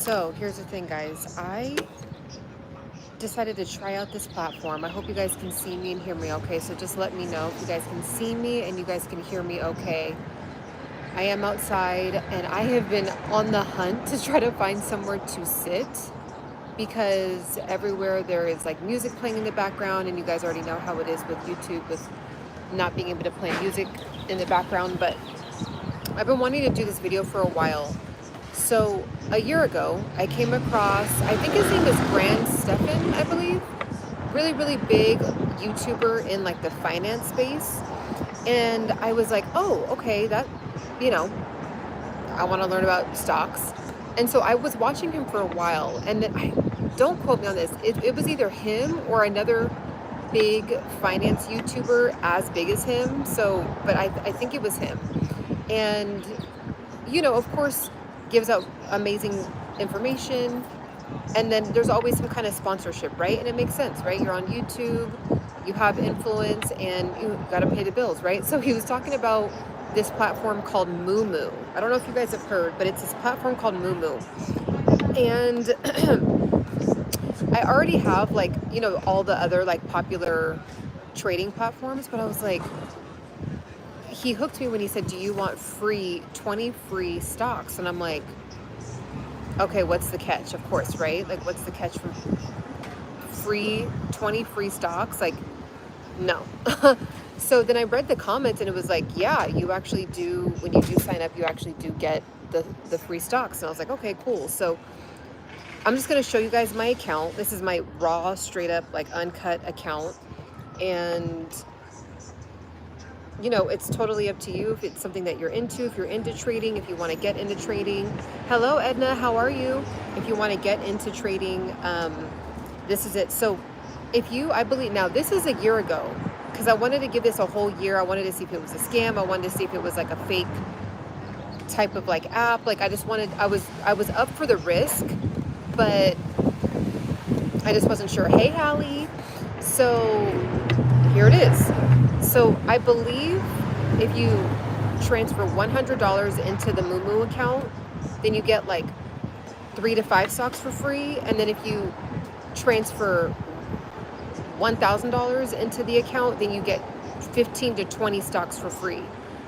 So here's the thing, guys. I decided to try out this platform. I hope you guys can see me and hear me okay. So just let me know if you guys can see me and you guys can hear me okay. I am outside and I have been on the hunt to try to find somewhere to sit because everywhere there is like music playing in the background, and you guys already know how it is with YouTube with not being able to play music in the background. But I've been wanting to do this video for a while. So a year ago, I came across, I think his name is Brand Stefan, I believe. Really, really big YouTuber in like the finance space. And I was like, oh, okay, that, you know, I want to learn about stocks. And so I was watching him for a while. And then don't quote me on this. It was either him or another big finance YouTuber as big as him. So, but I think it was him. And, of course, gives out amazing information. And then there's always some kind of sponsorship, right? And it makes sense, right? You're on YouTube, you have influence, and you got to pay the bills, right? So he was talking about this platform called Moomu. I don't know if you guys have heard, but it's this platform called Moomu. And I already have all the other like popular trading platforms, but I was like, he hooked me when he said, do you want 20 free stocks? And I'm like, okay, what's the catch? Of course, right? Like, what's the catch from 20 free stocks? Like, no. So then I read the comments and it was like, yeah, you actually do, when you do sign up, you actually do get the free stocks. And I was like, okay, cool. So I'm just going to show you guys my account. This is my raw, straight up, like uncut account. And it's totally up to you if it's something that you're into, if you're into trading, if you want to get into trading. Hello, Edna, how are you? If you want to get into trading, this is it. So I believe, now this is a year ago, because I wanted to give this a whole year. I wanted to see if it was a scam. I wanted to see if it was like a fake type of like app. Like I was up for the risk, but I just wasn't sure. Hey, Hallie. So here it is. So I believe if you transfer $100 into the Moomu account, then you get like 3 to 5 stocks for free. And then if you transfer $1,000 into the account, then you get 15 to 20 stocks for free.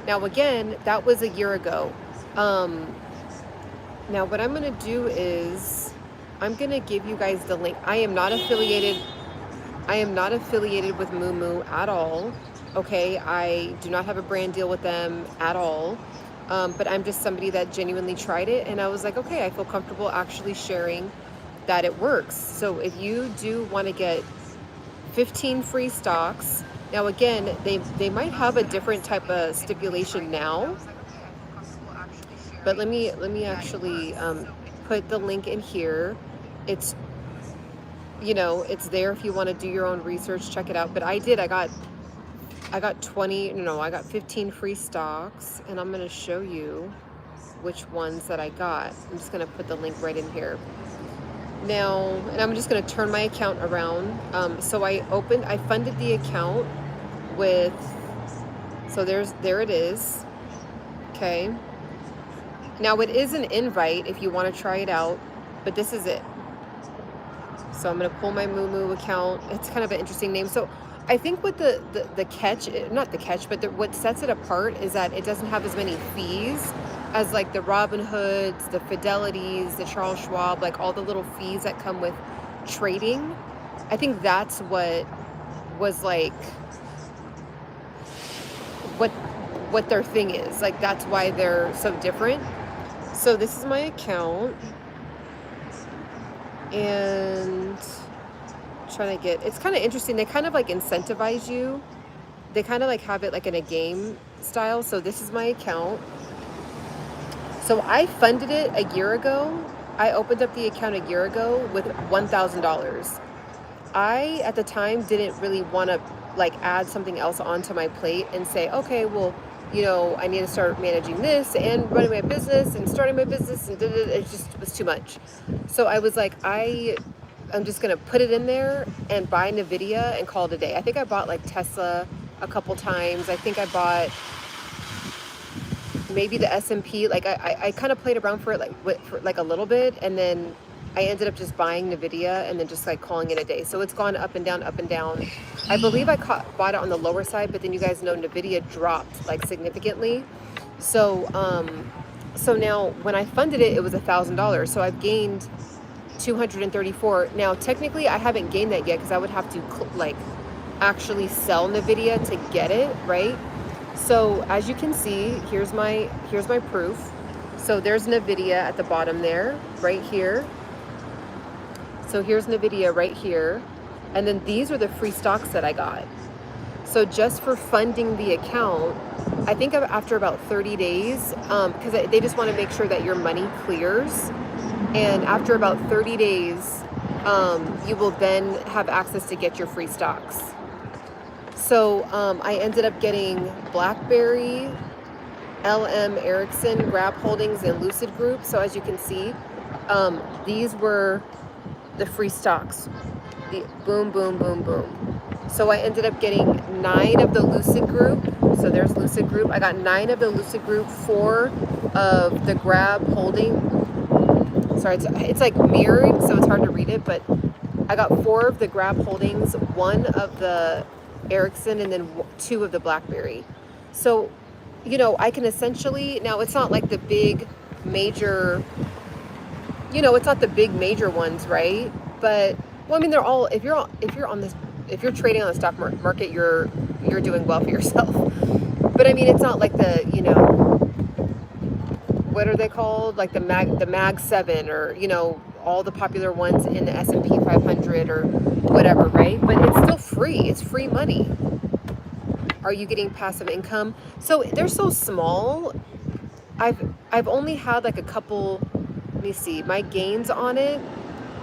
Now, again, that was a year ago. Now what I'm going to do is I'm going to give you guys the link. I am not affiliated with Moomu at all. Okay, I do not have a brand deal with them at all. But I'm just somebody that genuinely tried it, and I was like, okay, I feel comfortable actually sharing that it works. So if you do want to get 15 free stocks, now again, they might have a different type of stipulation now. But let me actually put the link in here. It's it's there if you want to do your own research, check it out. But I got 15 free stocks, and I'm going to show you which ones that I got. I'm just going to put the link right in here. Now, and I'm just going to turn my account around. So I funded the account with, so there it is. Okay. Now it is an invite if you want to try it out, but this is it. So I'm going to pull my Moomu account. It's kind of an interesting name. So I think what the catch, not the catch, but what sets it apart is that it doesn't have as many fees as like the Robinhoods, the Fidelities, the Charles Schwab, like all the little fees that come with trading. I think that's what was like, what their thing is. Like that's why they're so different. So this is my account. And trying to get, it's kind of interesting. They kind of like incentivize you. They kind of like have it like in a game style. So this is my account. So I funded it a year ago. I opened up the account a year ago with $1,000. I, at the time, didn't really want to like add something else onto my plate and say, okay, well, I need to start managing this and running my business and starting my business, and it just was too much. So I was like, I'm just going to put it in there and buy NVIDIA and call it a day. I think I bought like Tesla a couple times. I think I bought maybe the S&P, like I kind of played around for it for like a little bit, and then I ended up just buying Nvidia and then just like calling it a day. So it's gone up and down, up and down. I believe I bought it on the lower side, but then you guys know Nvidia dropped like significantly. So so now when I funded it, it was $1,000. So I've gained 234. Now technically I haven't gained that yet because I would have to like actually sell Nvidia to get it, right? So as you can see, here's my proof. So there's Nvidia at the bottom there, right here. So here's Nvidia right here. And then these are the free stocks that I got. So just for funding the account, I think after about 30 days, because they just want to make sure that your money clears. And after about 30 days, you will then have access to get your free stocks. So I ended up getting BlackBerry, LM Ericsson, Grab Holdings, and Lucid Group. So as you can see, these were the free stocks. The boom, boom, boom, boom. So I ended up getting 9 of the Lucid Group. So there's Lucid Group. I got 9 of the Lucid Group, 4 of the Grab Holding. Sorry, it's like mirrored, so it's hard to read it, but I got 4 of the Grab Holdings, 1 of the Ericsson, and then 2 of the BlackBerry. So, you know, I can essentially, now it's not like the big major, you know, it's not the big major ones, right? But, well, I mean, they're all, if you're trading on the stock market, you're doing well for yourself. But I mean, it's not like the, you know, what are they called? Like the Mag 7, or, you know, all the popular ones in the S&P 500 or whatever, right? But it's still free. It's free money. Are you getting passive income? So they're so small. I've only had like a couple, let me see, my gains on it.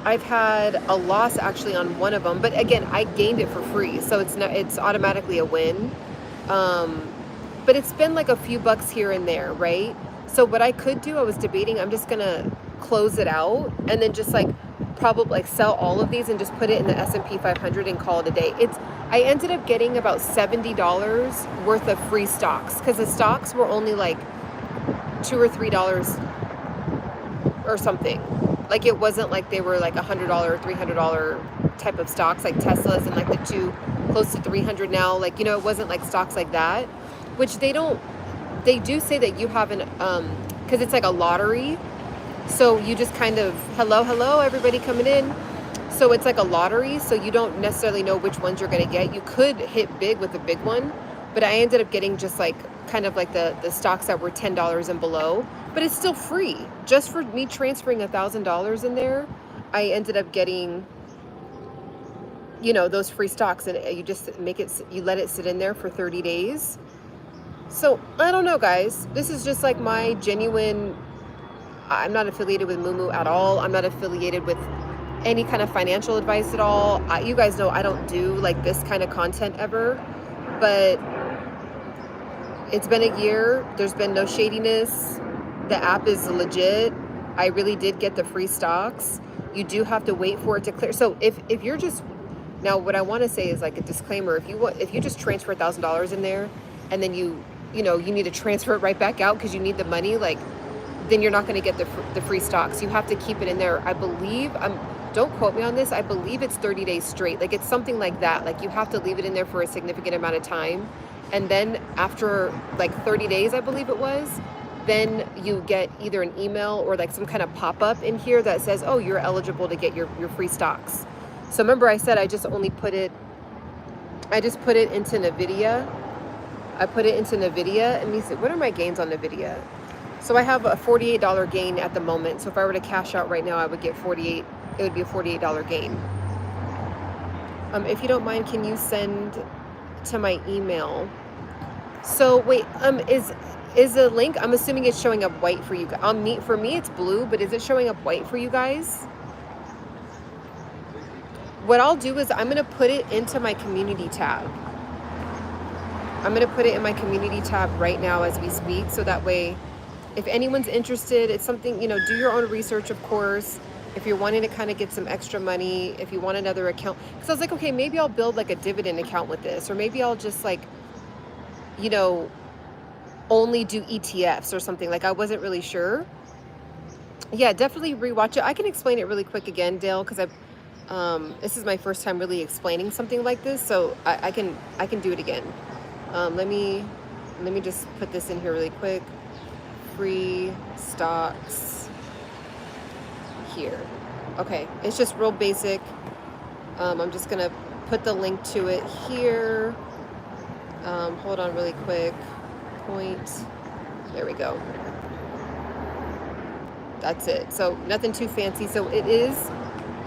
I've had a loss actually on one of them, but again, I gained it for free, so it's automatically a win. But it's been like a few bucks here and there, right? So what I could do, I was debating, I'm just gonna close it out and then just like probably like sell all of these and just put it in the S&P 500 and call it a day. I ended up getting about $70 worth of free stocks because the stocks were only like $2 or $3 or something. Like it wasn't like they were like $100 or $300 type of stocks like Teslas and like the 2 close to 300 now. Like, you know, it wasn't like stocks like that, which they do say that you have an, cause it's like a lottery. So you just kind of, hello, everybody coming in. So it's like a lottery. So you don't necessarily know which ones you're going to get. You could hit big with a big one, but I ended up getting just like kind of like the stocks that were $10 and below, but it's still free. Just for me transferring $1,000 in there, I ended up getting, you know, those free stocks, and you just you let it sit in there for 30 days. So I don't know, guys, this is just like my genuine, I'm not affiliated with Moomu at all. I'm not affiliated with any kind of financial advice at all. You guys know I don't do like this kind of content ever, but it's been a year. There's been no shadiness. The app is legit. I really did get the free stocks. You do have to wait for it to clear. So if you're just, now what I want to say is like a disclaimer. If you just transfer $1,000 in there and then you need to transfer it right back out because you need the money, like, then you're not going to get the free stocks. You have to keep it in there. I believe, don't quote me on this, I believe it's 30 days straight. Like it's something like that. Like you have to leave it in there for a significant amount of time. And then after like 30 days, I believe it was, then you get either an email or like some kind of pop-up in here that says, oh, you're eligible to get your free stocks. So remember I said I just put it into Nvidia. I put it into Nvidia, and let me see, what are my gains on Nvidia? So I have a $48 gain at the moment. So if I were to cash out right now, I would get it would be a $48 gain. If you don't mind, can you send to my email? So wait, is the link, I'm assuming it's showing up white for you. For me it's blue, but is it showing up white for you guys? What I'll do is I'm going to put it into my community tab. I'm going to put it in my community tab right now as we speak. So that way, if anyone's interested, it's something, do your own research, of course. If you're wanting to kind of get some extra money, if you want another account. Because I was like, okay, maybe I'll build like a dividend account with this. Or maybe I'll just like, only do ETFs or something. Like I wasn't really sure. Yeah, definitely rewatch it. I can explain it really quick again, Dale, because this is my first time really explaining something like this, so I can do it again. Let me just put this in here really quick. Free stocks here. Okay, it's just real basic. I'm just gonna put the link to it here. Hold on really quick. Point. There we go. That's it. So nothing too fancy. So it is,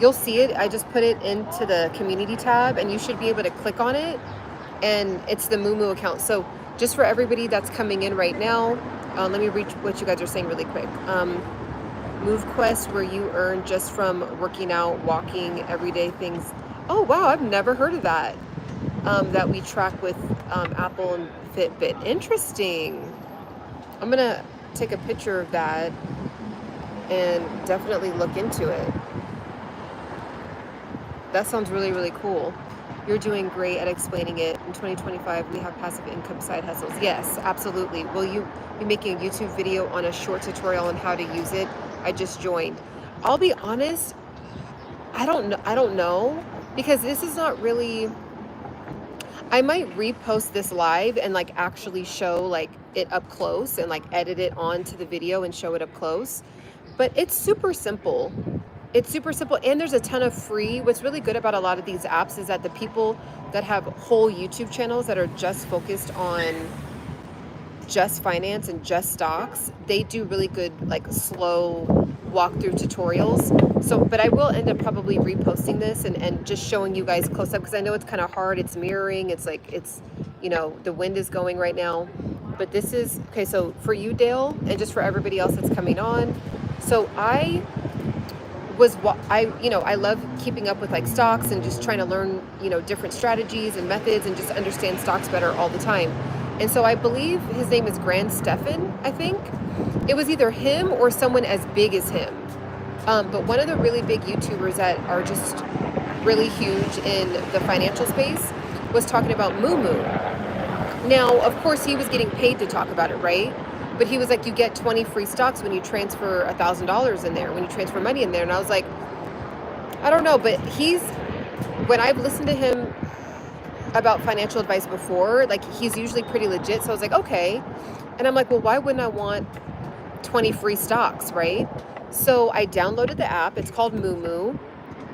you'll see it. I just put it into the community tab and you should be able to click on it. And it's the MOO MOO account. So just for everybody that's coming in right now, let me read what you guys are saying really quick. Move Quest, where you earn just from working out, walking, everyday things. Oh, wow. I've never heard of that. That we track with Apple and Fitbit. Interesting. I'm going to take a picture of that and definitely look into it. That sounds really, really cool. You're doing great at explaining it. In 2025, we have passive income side hustles. Yes, absolutely. Will you be making a YouTube video on a short tutorial on how to use it? I just joined. I'll be honest, I don't know because this is not really, I might repost this live and like actually show like it up close and like edit it onto the video and show it up close. But it's super simple. It's super simple, and there's a ton of free. What's really good about a lot of these apps is that the people that have whole YouTube channels that are just focused on just finance and just stocks, they do really good like slow walkthrough tutorials. So, but I will end up probably reposting this and just showing you guys close up because I know it's kind of hard. It's mirroring. It's like, it's, you know, the wind is going right now. But this is, okay, so for you, Dale, and just for everybody else that's coming on. So I love keeping up with like stocks and just trying to learn, you know, different strategies and methods and just understand stocks better all the time. And so I believe his name is Grand Stefan, I think. It was either him or someone as big as him. But one of the really big YouTubers that are just really huge in the financial space was talking about Moomu. Now, of course, he was getting paid to talk about it, right? But he was like, you get 20 free stocks when you transfer $1,000 in there, when you transfer money in there. And I was like, I don't know, but when I've listened to him about financial advice before, like he's usually pretty legit. So I was like, okay. And I'm like, well, why wouldn't I want 20 free stocks, right? So I downloaded the app. It's called Moomu.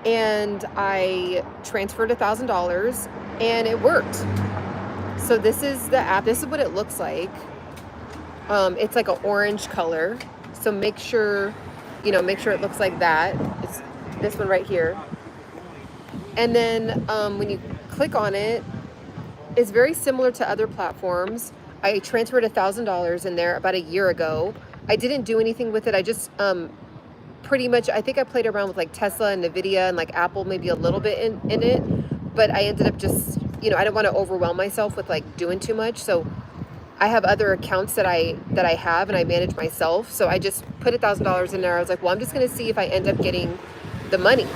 And I transferred $1,000 and it worked. So this is the app. This is what it looks like. It's like an orange color. So make sure it looks like that. It's this one right here. And then when you click on it, it's very similar to other platforms. I transferred $1,000 in there about a year ago. I didn't do anything with it. I just pretty much, I think I played around with like Tesla and Nvidia and like Apple, maybe a little bit in it. But I ended up just, I didn't want to overwhelm myself with like doing too much. So I have other accounts that I have and I manage myself. So I just put $1,000 in there. I was like, well, I'm just going to see if I end up getting the money,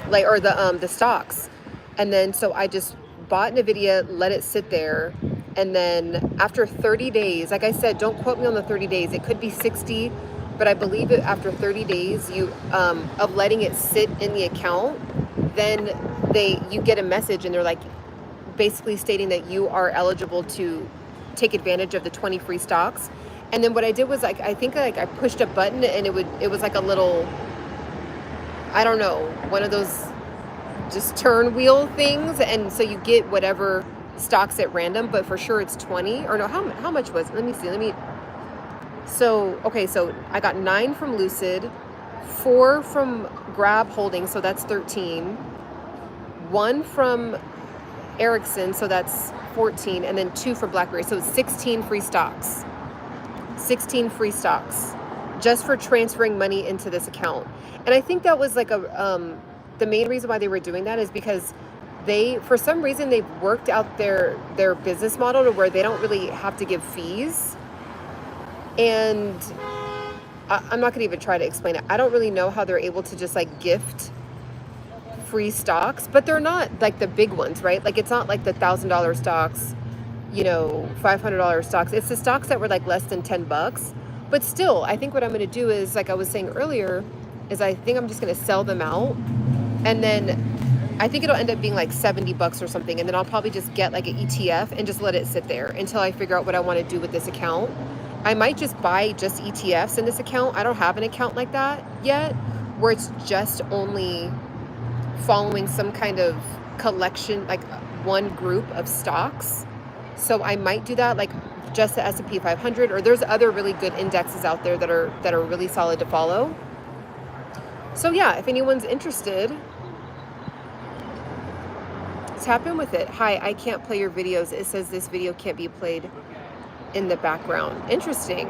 like, or the stocks. And then, so I just bought Nvidia, let it sit there. And then after 30 days, like I said, don't quote me on the 30 days. It could be 60, but I believe it after 30 days of letting it sit in the account, then you get a message and they're like basically stating that you are eligible to take advantage of the 20 free stocks. And then what I did was like, I think like I pushed a button and it was like a little, I don't know, one of those just turn wheel things. And so you get whatever stocks at random, but for sure it's 20 or no, how much was it? Let me see. So I got 9 from Lucid, 4 from Grab Holdings. So that's 13, 1 from Ericsson, so that's 14, and then 2 for BlackBerry. So it's 16 free stocks. 16 free stocks just for transferring money into this account. And I think that was like the main reason why they were doing that is because for some reason they've worked out their business model to where they don't really have to give fees. And I'm not gonna even try to explain it. I don't really know how they're able to just like gift free stocks, but they're not like the big ones, right? Like it's not like the $1,000 stocks you know, $500 stocks. It's the stocks that were like less than 10 bucks. But still, I think what I'm going to do is, like I was saying earlier, is I think I'm just going to sell them out. And then I think it'll end up being like 70 bucks or something. And then I'll probably just get like an ETF and just let it sit there until I figure out what I want to do with this account. I might just buy just ETFs in this account. I don't have an account like that yet, where it's just only following some kind of collection, like one group of stocks. So I might do that, like just the S&P 500, or there's other really good indexes out there that are really solid to follow. So yeah, if anyone's interested, tap in with it. Hi, I can't play your videos. It says this video can't be played in the background. Interesting.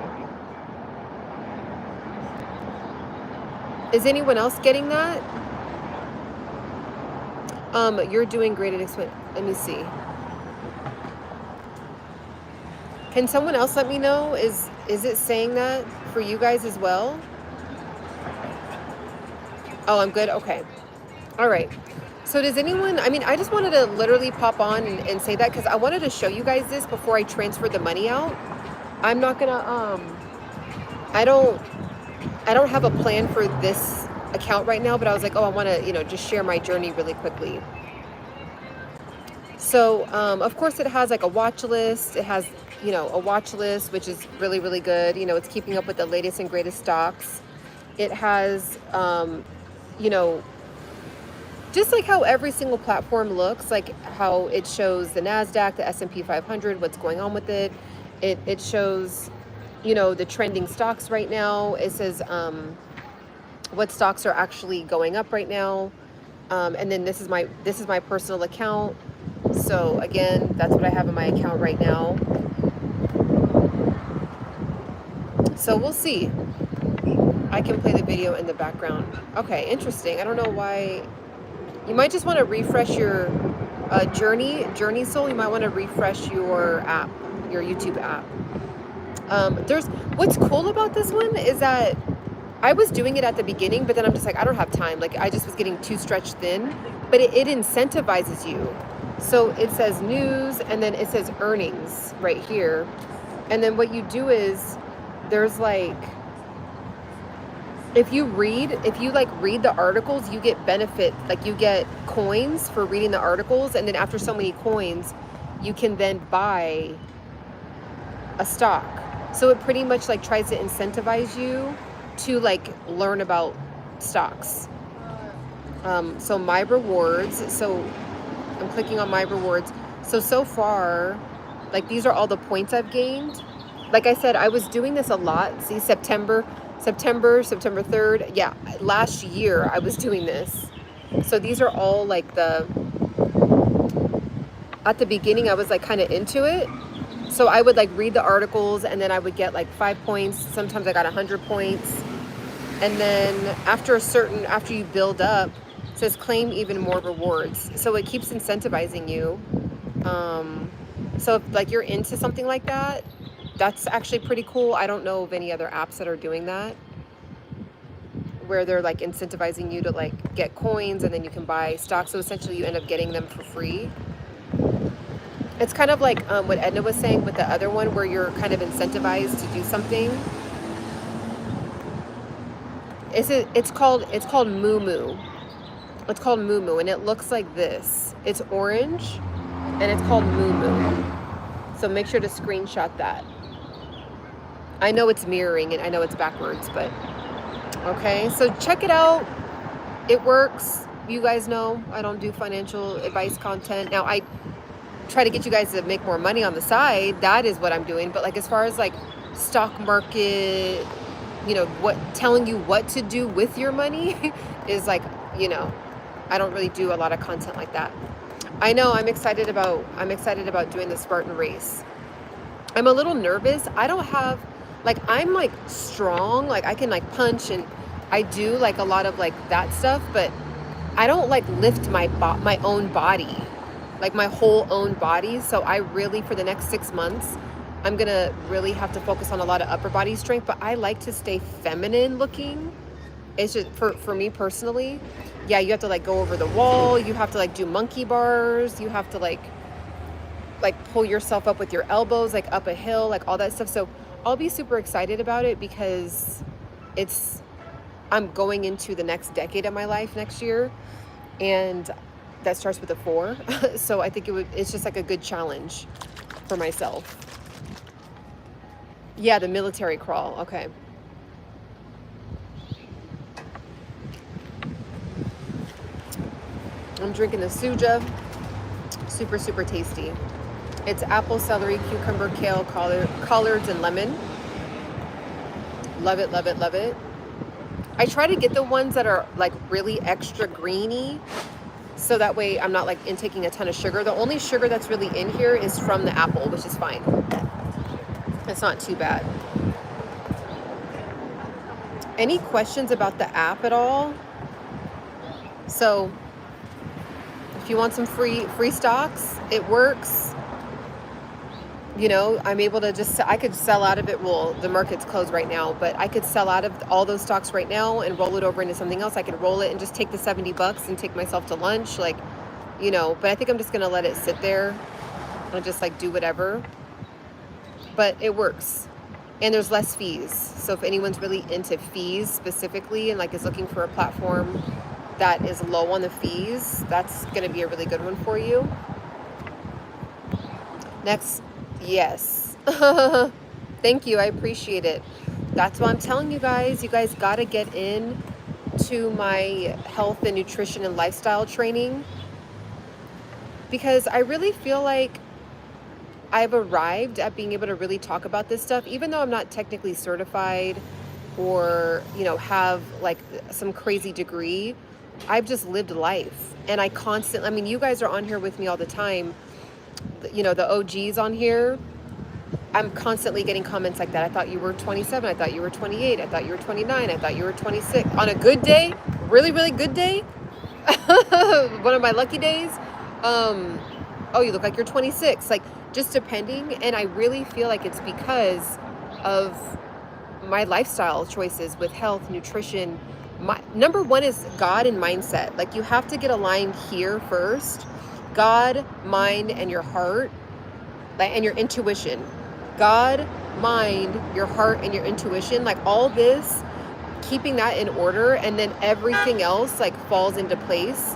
Is anyone else getting that? You're doing great at explain. Let me see. Can someone else let me know? Is it saying that for you guys as well? Oh, I'm good. Okay. All right. So does anyone, I mean, I just wanted to literally pop on and say that because I wanted to show you guys this before I transfer the money out. I'm not gonna, I don't have a plan for this account right now, but I was like, oh, I want to, you know, just share my journey really quickly. So, of course it has like a watch list. It has, you know, a watch list, which is really, really good. You know, it's keeping up with the latest and greatest stocks. It has, you know, just like how every single platform looks, like how it shows the NASDAQ, the S&P 500, what's going on with it. It shows, you know, the trending stocks right now. It says what stocks are actually going up right now. And then this is my personal account. So again, that's what I have in my account right now. So we'll see. I can play the video in the background. Okay, interesting. I don't know why. You might just want to refresh your Journey Soul. You might want to refresh your app, your YouTube app. There's what's cool about this one is that I was doing it at the beginning, but then I'm just like, I don't have time. Like I just was getting too stretched thin, but it incentivizes you. So it says news and then it says earnings right here. And then what you do is there's like, if you read the articles, you get benefit, like you get coins for reading the articles. And then after so many coins, you can then buy a stock. So it pretty much like tries to incentivize you to like learn about stocks. So my rewards, so I'm clicking on my rewards. So far, like these are all the points I've gained. Like I said, I was doing this a lot. See, September 3rd. Yeah, last year I was doing this. So these are all like at the beginning I was like kind of into it. So I would like read the articles and then I would get like 5 points. Sometimes I got 100 points. And then after you build up, it says claim even more rewards. So it keeps incentivizing you. So if like you're into something like that, that's actually pretty cool. I don't know of any other apps that are doing that, where they're like incentivizing you to like get coins and then you can buy stocks. So essentially you end up getting them for free. It's kind of like what Edna was saying with the other one, where you're kind of incentivized to do something. It's called Moomu. It's called Moomu, and it looks like this. It's orange, and it's called Moomu. So make sure to screenshot that. I know it's mirroring and I know it's backwards, but okay. So check it out. It works. You guys know I don't do financial advice content. Now I try to get you guys to make more money on the side. That is what I'm doing. But like as far as like stock market, you know, telling you what to do with your money is like, you know, I don't really do a lot of content like that. I know I'm excited about doing the Spartan race. I'm a little nervous. I don't have like, I'm like strong, like I can like punch and I do like a lot of like that stuff, but I don't like lift my own body, like my whole own body. So I really, for the next 6 months, I'm gonna really have to focus on a lot of upper body strength, but I like to stay feminine looking. It's just for me personally. Yeah, you have to like go over the wall. You have to like do monkey bars. You have to like like pull yourself up with your elbows, like up a hill, like all that stuff. So I'll be super excited about it because I'm going into the next decade of my life next year, and that starts with a 4. So I think it's just like a good challenge for myself. Yeah, the military crawl. Okay. I'm drinking the Suja. Super, super tasty. It's apple, celery, cucumber, kale, collards, and lemon. Love it, love it, love it. I try to get the ones that are like really extra greeny, so that way I'm not like intaking a ton of sugar. The only sugar that's really in here is from the apple, which is fine. It's not too bad. Any questions about the app at all? So if you want some free stocks, it works. You know, I'm able to I could sell out of it. Well, the market's closed right now, but I could sell out of all those stocks right now and roll it over into something else. I could roll it and just take the $70 and take myself to lunch, like, you know, but I think I'm just going to let it sit there and just like do whatever. But it works. And there's less fees. So if anyone's really into fees specifically and like is looking for a platform that is low on the fees, that's going to be a really good one for you. Next. Yes. Thank you. I appreciate it. That's why I'm telling you guys got to get in to my health and nutrition and lifestyle training, because I really feel like I've arrived at being able to really talk about this stuff, even though I'm not technically certified or, you know, have like some crazy degree. I've just lived life, and I mean, you guys are on here with me all the time. You know, the OGs on here, I'm constantly getting comments like that. I thought you were 27. I thought you were 28. I thought you were 29. I thought you were 26. On a good day, really, really good day, one of my lucky days, oh, you look like you're 26. Like, just depending. And I really feel like it's because of my lifestyle choices with health, nutrition. My number one is God and mindset. Like, you have to get aligned here first. God, mind, and your heart, and your intuition. God, mind, your heart, and your intuition, like all this, keeping that in order, and then everything else like falls into place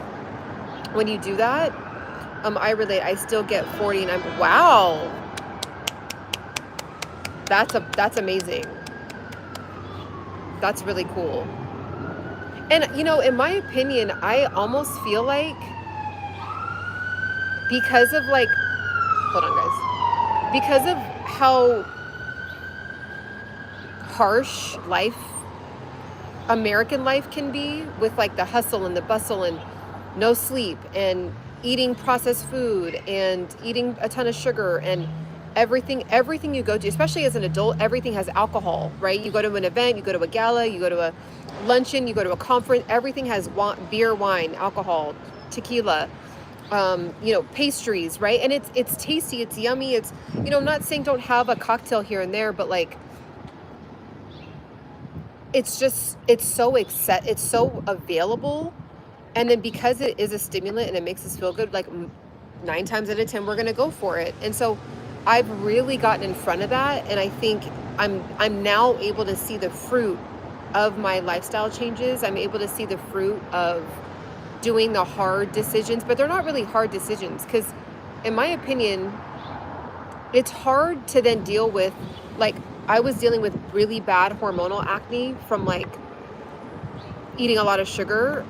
when you do that. I relate. I still get 40 and I'm, wow. That's amazing. That's really cool. And you know, in my opinion, I almost feel like, because of like, hold on guys, because of how harsh American life can be, with like the hustle and the bustle and no sleep and eating processed food and eating a ton of sugar and everything you go to, especially as an adult, everything has alcohol, right? You go to an event, you go to a gala, you go to a luncheon, you go to a conference, everything has beer, wine, alcohol, tequila, you know, pastries, right? And it's tasty, it's yummy, it's, you know, I'm not saying don't have a cocktail here and there, but like, it's so available. And then because it is a stimulant and it makes us feel good, like 9 times out of 10, we're going to go for it. And so I've really gotten in front of that. And I think I'm now able to see the fruit of my lifestyle changes. I'm able to see the fruit of doing the hard decisions, but they're not really hard decisions, because in my opinion, it's hard to then deal with, like, I was dealing with really bad hormonal acne from like eating a lot of sugar.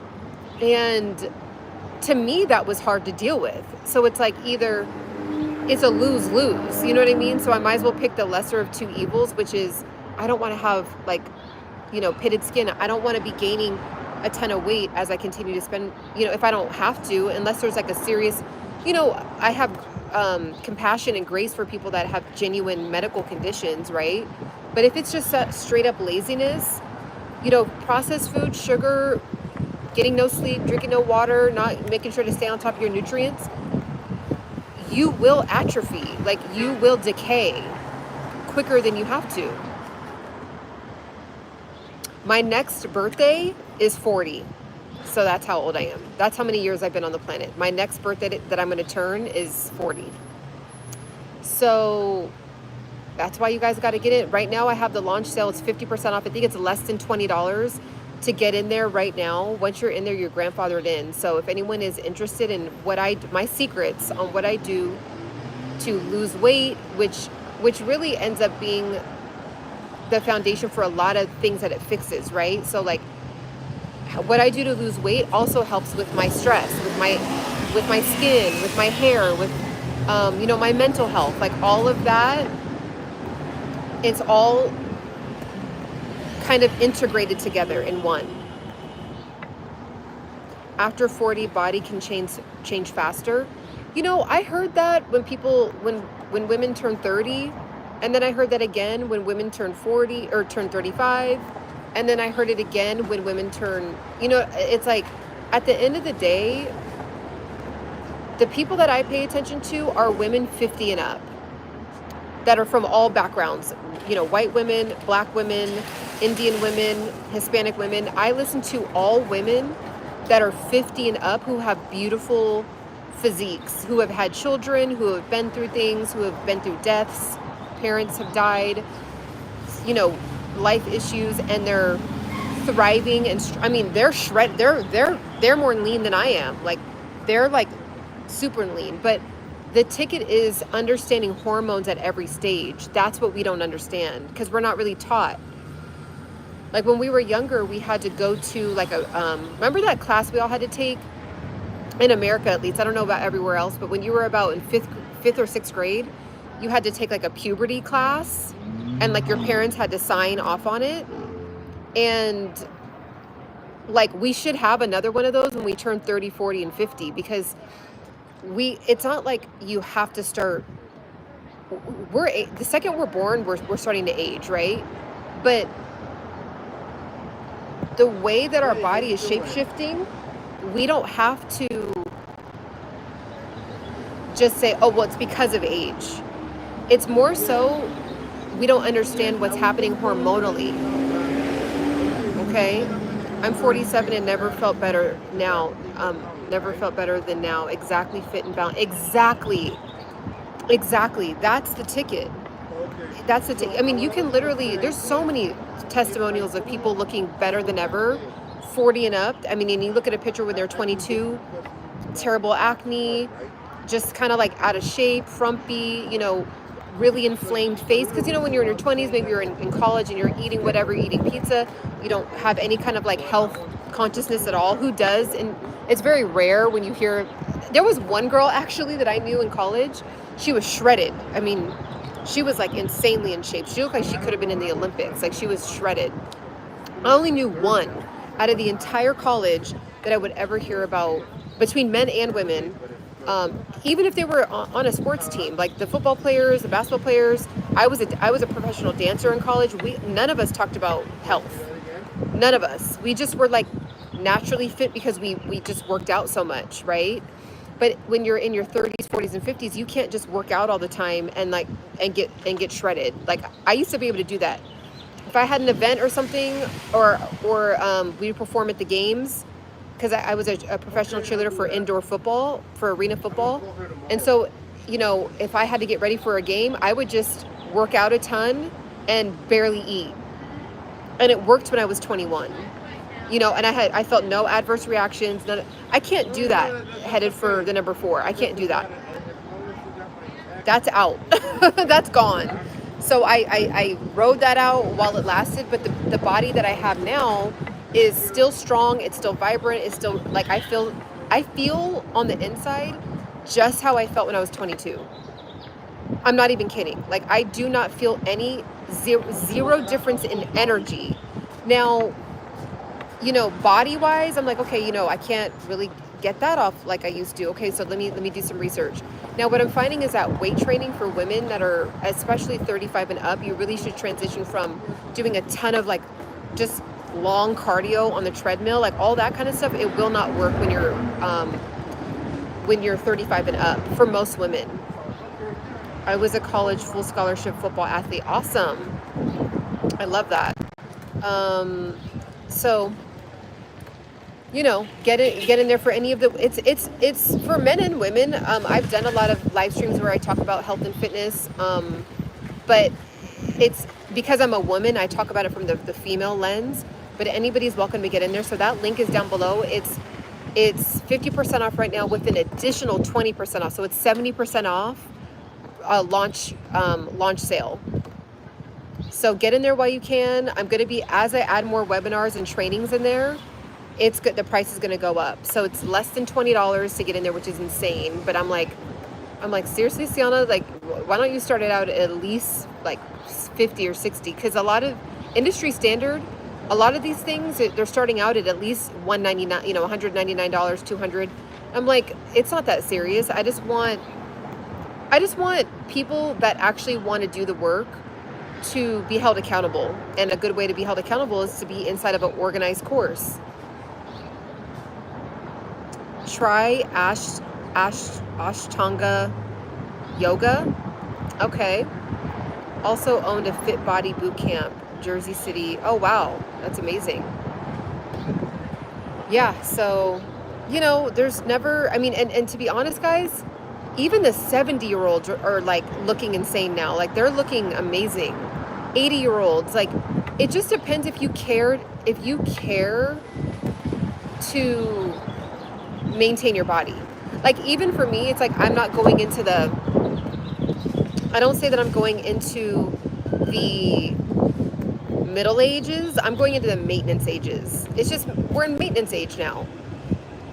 And to me, that was hard to deal with. So it's like, either it's a lose-lose, you know what I mean? So I might as well pick the lesser of two evils, which is, I don't want to have like, you know, pitted skin. I don't want to be gaining a ton of weight as I continue to spend, you know, if I don't have to, unless there's like a serious, you know, I have compassion and grace for people that have genuine medical conditions, right? But if it's just that straight up laziness, you know, processed food, sugar, getting no sleep, drinking no water, not making sure to stay on top of your nutrients, you will atrophy, like you will decay quicker than you have to. My next birthday is 40. So that's how old I am. That's how many years I've been on the planet. My next birthday that I'm going to turn is 40. So that's why you guys got to get it. Right now I have the launch sale. It's 50% off. I think it's less than $20 to get in there right now. Once you're in there, you're grandfathered in. So if anyone is interested in my secrets on what I do to lose weight, which really ends up being the foundation for a lot of things that it fixes, right? So like what I do to lose weight also helps with my stress, with my skin, with my hair, with my mental health, like all of that. It's all kind of integrated together in one. After 40, body can change faster. I heard that when women turn 30, and then I heard that again when women turn 40 or turn 35, and then I heard it again when women turn, it's like at the end of the day, the people that I pay attention to are women 50 and up that are from all backgrounds, white women, black women, Indian women, Hispanic women. I listen to all women that are 50 and up who have beautiful physiques, who have had children, who have been through things, who have been through deaths, parents have died, life issues, and they're thriving. And they're they're more lean than I am. Like they're like super lean, but the ticket is understanding hormones at every stage. That's what we don't understand because we're not really taught. Like when we were younger, we had to go to like remember that class we all had to take in America, at least. I don't know about everywhere else, but when you were about in fifth or sixth grade, you had to take like a puberty class, and like your parents had to sign off on it. And like we should have another one of those when we turn 30, 40, and 50, because it's not like you have to start. The second we're born, we're starting to age, right? But the way that our body is shape-shifting, we don't have to just say, oh, well, it's because of age. It's more so we don't understand what's happening hormonally. Okay? I'm 47 and never felt better now. Never felt better than now. Exactly fit and balanced. Exactly. That's the ticket. That's the ticket. You can literally, there's so many testimonials of people looking better than ever, 40 and up. And you look at a picture when they're 22, terrible acne, just kind of like out of shape, frumpy, really inflamed face. Because, when you're in your 20s, maybe you're in college and you're eating eating pizza, you don't have any kind of like health consciousness at all. Who does? And it's very rare when you hear. There was one girl actually that I knew in college. She was shredded. She was like insanely in shape. She looked like she could have been in the Olympics. Like she was shredded. I only knew one out of the entire college that I would ever hear about, between men and women, even if they were on a sports team, like the football players, the basketball players. I was a professional dancer in college. None of us talked about health. None of us. We just were like naturally fit because we just worked out so much, right? But when you're in your 30s, 40s, and 50s, you can't just work out all the time and get shredded. Like I used to be able to do that. If I had an event or something, or we would perform at the games, because I was a professional cheerleader for indoor football, for arena football. And so, if I had to get ready for a game, I would just work out a ton and barely eat. And it worked when I was 21. And I felt no adverse reactions. I can't do that headed for the number 4. I can't do that. That's out. That's gone. So I rode that out while it lasted. But the body that I have now is still strong. It's still vibrant. It's still like I feel on the inside just how I felt when I was 22. I'm not even kidding. Like I do not feel any zero difference in energy. Now, body wise, I'm like, okay, I can't really get that off like I used to. Okay, so let me do some research. Now, what I'm finding is that weight training for women that are especially 35 and up, you really should transition from doing a ton of like just long cardio on the treadmill, like all that kind of stuff. It will not work when you're 35 and up for most women. I was a college full scholarship football athlete. Awesome. I love that. So you know, get in there for any of the, it's for men and women. I've done a lot of live streams where I talk about health and fitness, but it's because I'm a woman, I talk about it from the female lens, but anybody's welcome to get in there. So that link is down below. It's 50% off right now with an additional 20% off. So it's 70% off launch sale. So get in there while you can. I'm going to be, as I add more webinars and trainings in there, it's good. The price is going to go up. So it's less than $20 to get in there, which is insane. But I'm like, seriously, Ciana, like, why don't you start it out at least like 50 or 60? Because a lot of industry standard, a lot of these things, they're starting out at least $199, you know, $199, $200. I'm like, it's not that serious. I just want people that actually want to do the work to be held accountable. And a good way to be held accountable is to be inside of an organized course. Try Ashtanga yoga. Okay. Also owned a Fit Body boot camp, Jersey City. Oh, wow. That's amazing. Yeah. So, you know, there's never, I mean, and to be honest, guys, even the 70-year-olds are like looking insane now. Like they're looking amazing. 80-year-olds, like it just depends if you care to maintain your body. Like even for me, it's like I'm not going into I don't say that I'm going into the middle ages. I'm going into the maintenance ages. It's just we're in maintenance age now,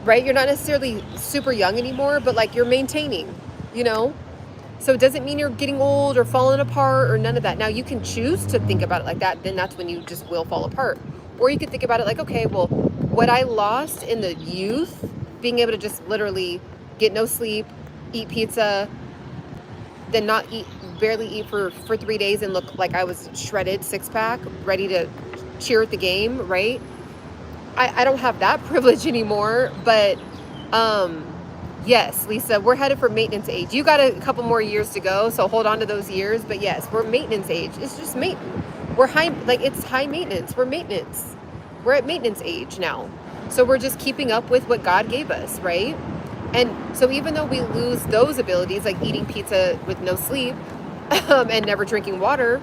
right? You're not necessarily super young anymore, but like you're maintaining, you know? So it doesn't mean you're getting old or falling apart or none of that. Now you can choose to think about it like that. Then that's when you just will fall apart. Or you could think about it like, okay, well, what I lost in the youth, being able to just literally get no sleep, eat pizza, then not eat, barely eat for 3 days and look like I was shredded, six-pack, ready to cheer at the game, right? I don't have that privilege anymore, but yes, Lisa, we're headed for maintenance age. You got a couple more years to go, so hold on to those years. But yes, we're maintenance age. It's just maintenance. We're high, like it's high maintenance. We're maintenance. We're at maintenance age now. So we're just keeping up with what God gave us, right? And so even though we lose those abilities, like eating pizza with no sleep and never drinking water,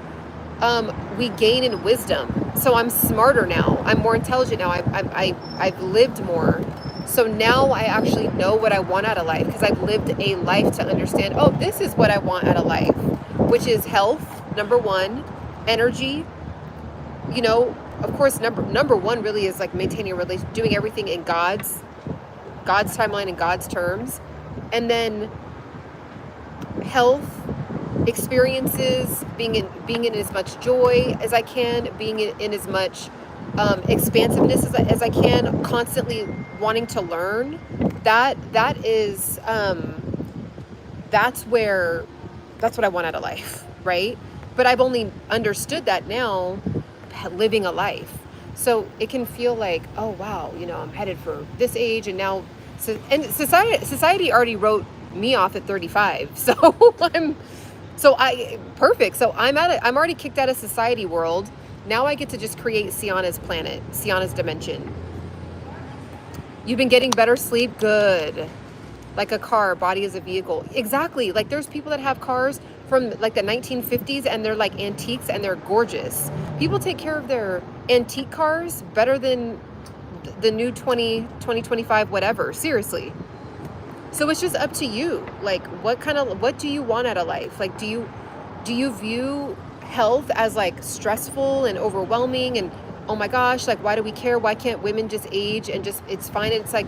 we gain in wisdom. So I'm smarter now. I'm more intelligent now. I've lived more. So now I actually know what I want out of life because I've lived a life to understand, oh, this is what I want out of life, which is health, number one, energy, you know, of course, number one really is like maintaining a relationship, doing everything in God's timeline and God's terms. And then health, experiences, being in as much joy as I can, being in as much expansiveness as I can, constantly wanting to learn. That's what I want out of life, right? But I've only understood that now living a life. So it can feel like, oh wow, you know, I'm headed for this age, and now society already wrote me off at 35. So perfect. So I'm already kicked out of society world. Now I get to just create Ciana's planet, Ciana's dimension. You've been getting better sleep? Good. Like a car, body is a vehicle. Exactly. Like there's people that have cars from like the 1950s and they're like antiques and they're gorgeous. People take care of their antique cars better than the new 2025, whatever. Seriously. So it's just up to you. Like what do you want out of life? Like do you view health as like stressful and overwhelming and oh my gosh, like why do we care? Why can't women just age and just it's fine? And it's like,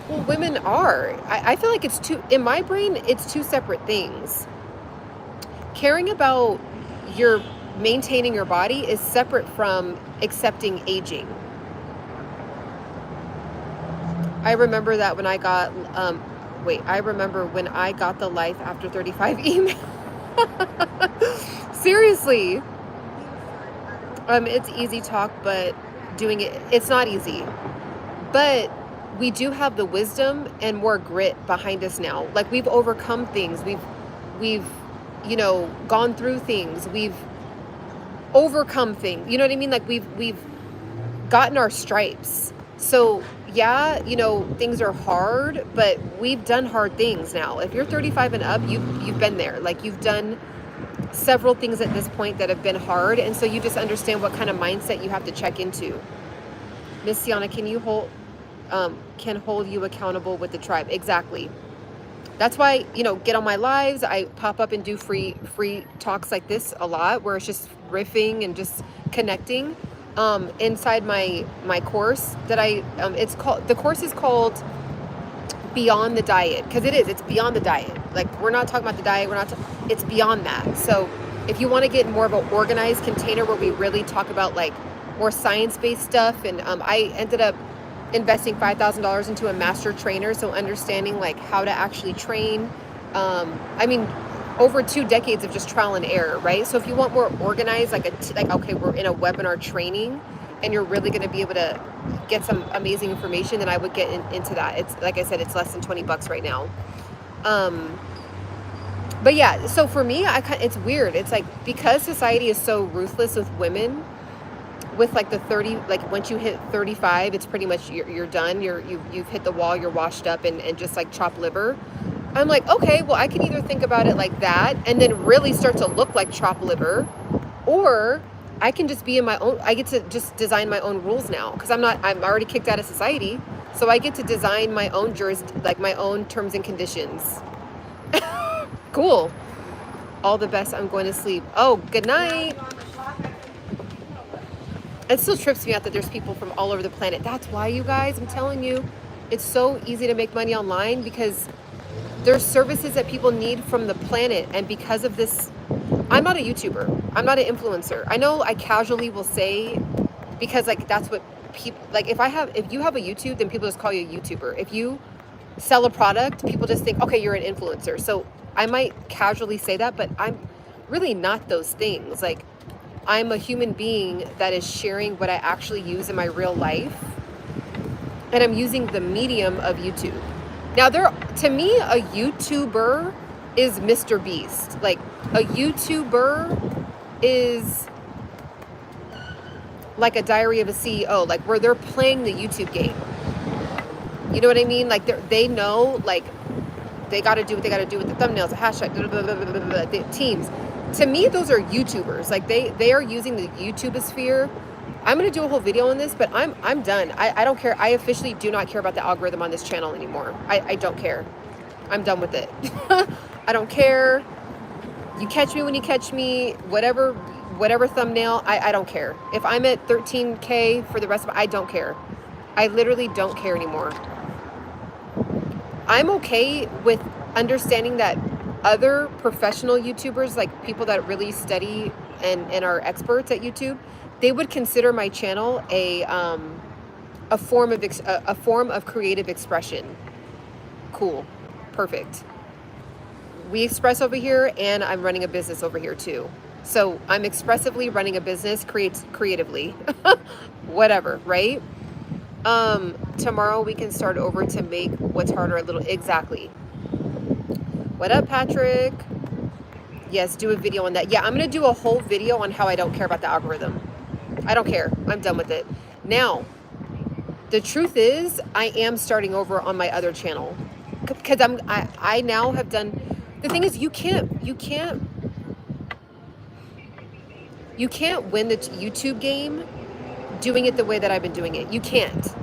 well, women are. I feel like it's two, in my brain, it's two separate things. Caring about your maintaining your body is separate from accepting aging. I remember that when I got, I remember when I got the Life After 35 email. Seriously. It's easy talk, but doing it, it's not easy. But we do have the wisdom and more grit behind us now. Like we've overcome things. We've, you know, gone through things. We've overcome things. You know what I mean? Like we've gotten our stripes. So yeah, you know, things are hard, but we've done hard things now. If you're 35 and up, you've been there. Like, you've done several things at this point that have been hard, and so you just understand what kind of mindset you have to check into. Miss Ciana, can hold you accountable with the tribe. Exactly. That's why, you know, get on my lives. I pop up and do free talks like this a lot, where it's just riffing and just connecting. Inside my course that the course is called Beyond the Diet, because it's beyond the diet. Like, we're not talking about the diet, it's beyond that. So if you want to get more of an organized container where we really talk about like more science-based stuff, and I ended up investing $5,000 into a master trainer, so understanding like how to actually train. I mean, over 2 decades of just trial and error, right? So if you want more organized, like okay, we're in a webinar training, and you're really going to be able to get some amazing information, then I would get into that. It's like I said, it's less than $20 right now. But yeah, so for me, it's weird. It's like, because society is so ruthless with women, with like the 30, like once you hit 35, it's pretty much you're done. You've hit the wall. You're washed up and just like chopped liver. I'm like, okay, well, I can either think about it like that and then really start to look like chopped liver, or I can just be in my own. I get to just design my own rules now, because I'm already kicked out of society, so I get to design my own my own terms and conditions. Cool. All the best. I'm going to sleep. Oh, good night. It still trips me out that there's people from all over the planet. That's why, you guys, I'm telling you, it's so easy to make money online, because there's services that people need from the planet. And because of this, I'm not a YouTuber. I'm not an influencer. I know I casually will say, because like that's what people like. If you have a YouTube, then people just call you a YouTuber. If you sell a product, people just think, okay, you're an influencer. So I might casually say that, but I'm really not those things. Like, I'm a human being that is sharing what I actually use in my real life, and I'm using the medium of YouTube. Now, to me, a YouTuber is Mr. Beast. Like, a YouTuber is like a Diary of a CEO, like where they're playing the YouTube game. You know what I mean? Like, they know, like, they got to do what they got to do with the thumbnails, the hashtag, blah, blah, blah, blah, blah, blah, the teams. To me, those are YouTubers. Like, they are using the YouTubosphere. I'm going to do a whole video on this, but I'm done. I don't care. I officially do not care about the algorithm on this channel anymore. I don't care. I'm done with it. I don't care. You catch me when you catch me, whatever thumbnail, I don't care. If I'm at 13K for the rest of it, I don't care. I literally don't care anymore. I'm okay with understanding that other professional YouTubers, like people that really study and are experts at YouTube, they would consider my channel a form of creative expression. Cool. Perfect. We express over here, and I'm running a business over here too. So I'm expressively running a business, creatively. Whatever, right? Tomorrow we can start over to make what's harder a little. Exactly. What up, Patrick? Yes, do a video on that. Yeah, I'm going to do a whole video on how I don't care about the algorithm. I don't care. I'm done with it. Now, the truth is, I am starting over on my other channel, because I now have done. The thing is, you can't win the YouTube game doing it the way that I've been doing it. You can't.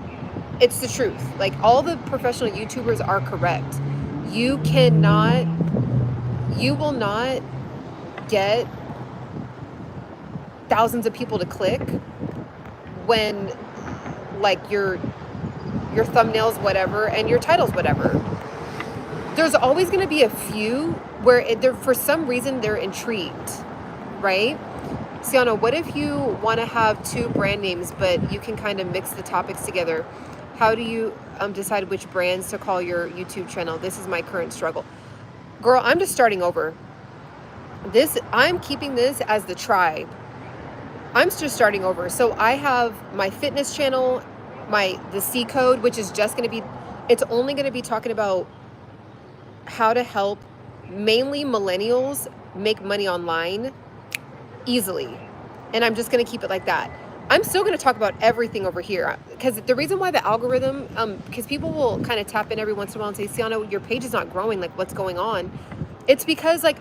It's the truth. Like, all the professional YouTubers are correct. You will not get thousands of people to click when, like, your thumbnails whatever and your titles whatever. There's always going to be a few where for some reason they're intrigued, right? Ciana, what if you want to have 2 brand names, but you can kind of mix the topics together? How do you decide which brands to call your YouTube channel? This is my current struggle. Girl, I'm just starting over. I'm keeping this as the tribe. I'm just starting over. So I have my fitness channel, the C code, which is just going to be, it's only going to be talking about how to help mainly millennials make money online easily. And I'm just going to keep it like that. I'm still going to talk about everything over here, because the reason why the algorithm, because people will kind of tap in every once in a while and say, Ciana, your page is not growing, like what's going on? It's because, like,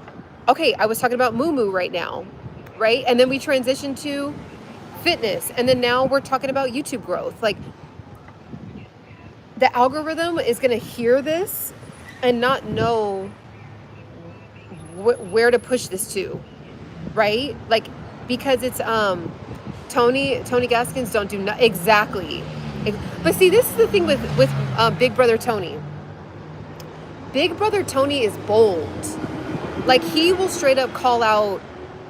okay, I was talking about Moomu right now, right? And then we transitioned to fitness, and then now we're talking about YouTube growth. Like, the algorithm is going to hear this and not know where to push this to, right? Like, because it's Tony Gaskins don't do exactly. But see, this is the thing with Big Brother Tony. Big Brother Tony is bold. Like, he will straight up call out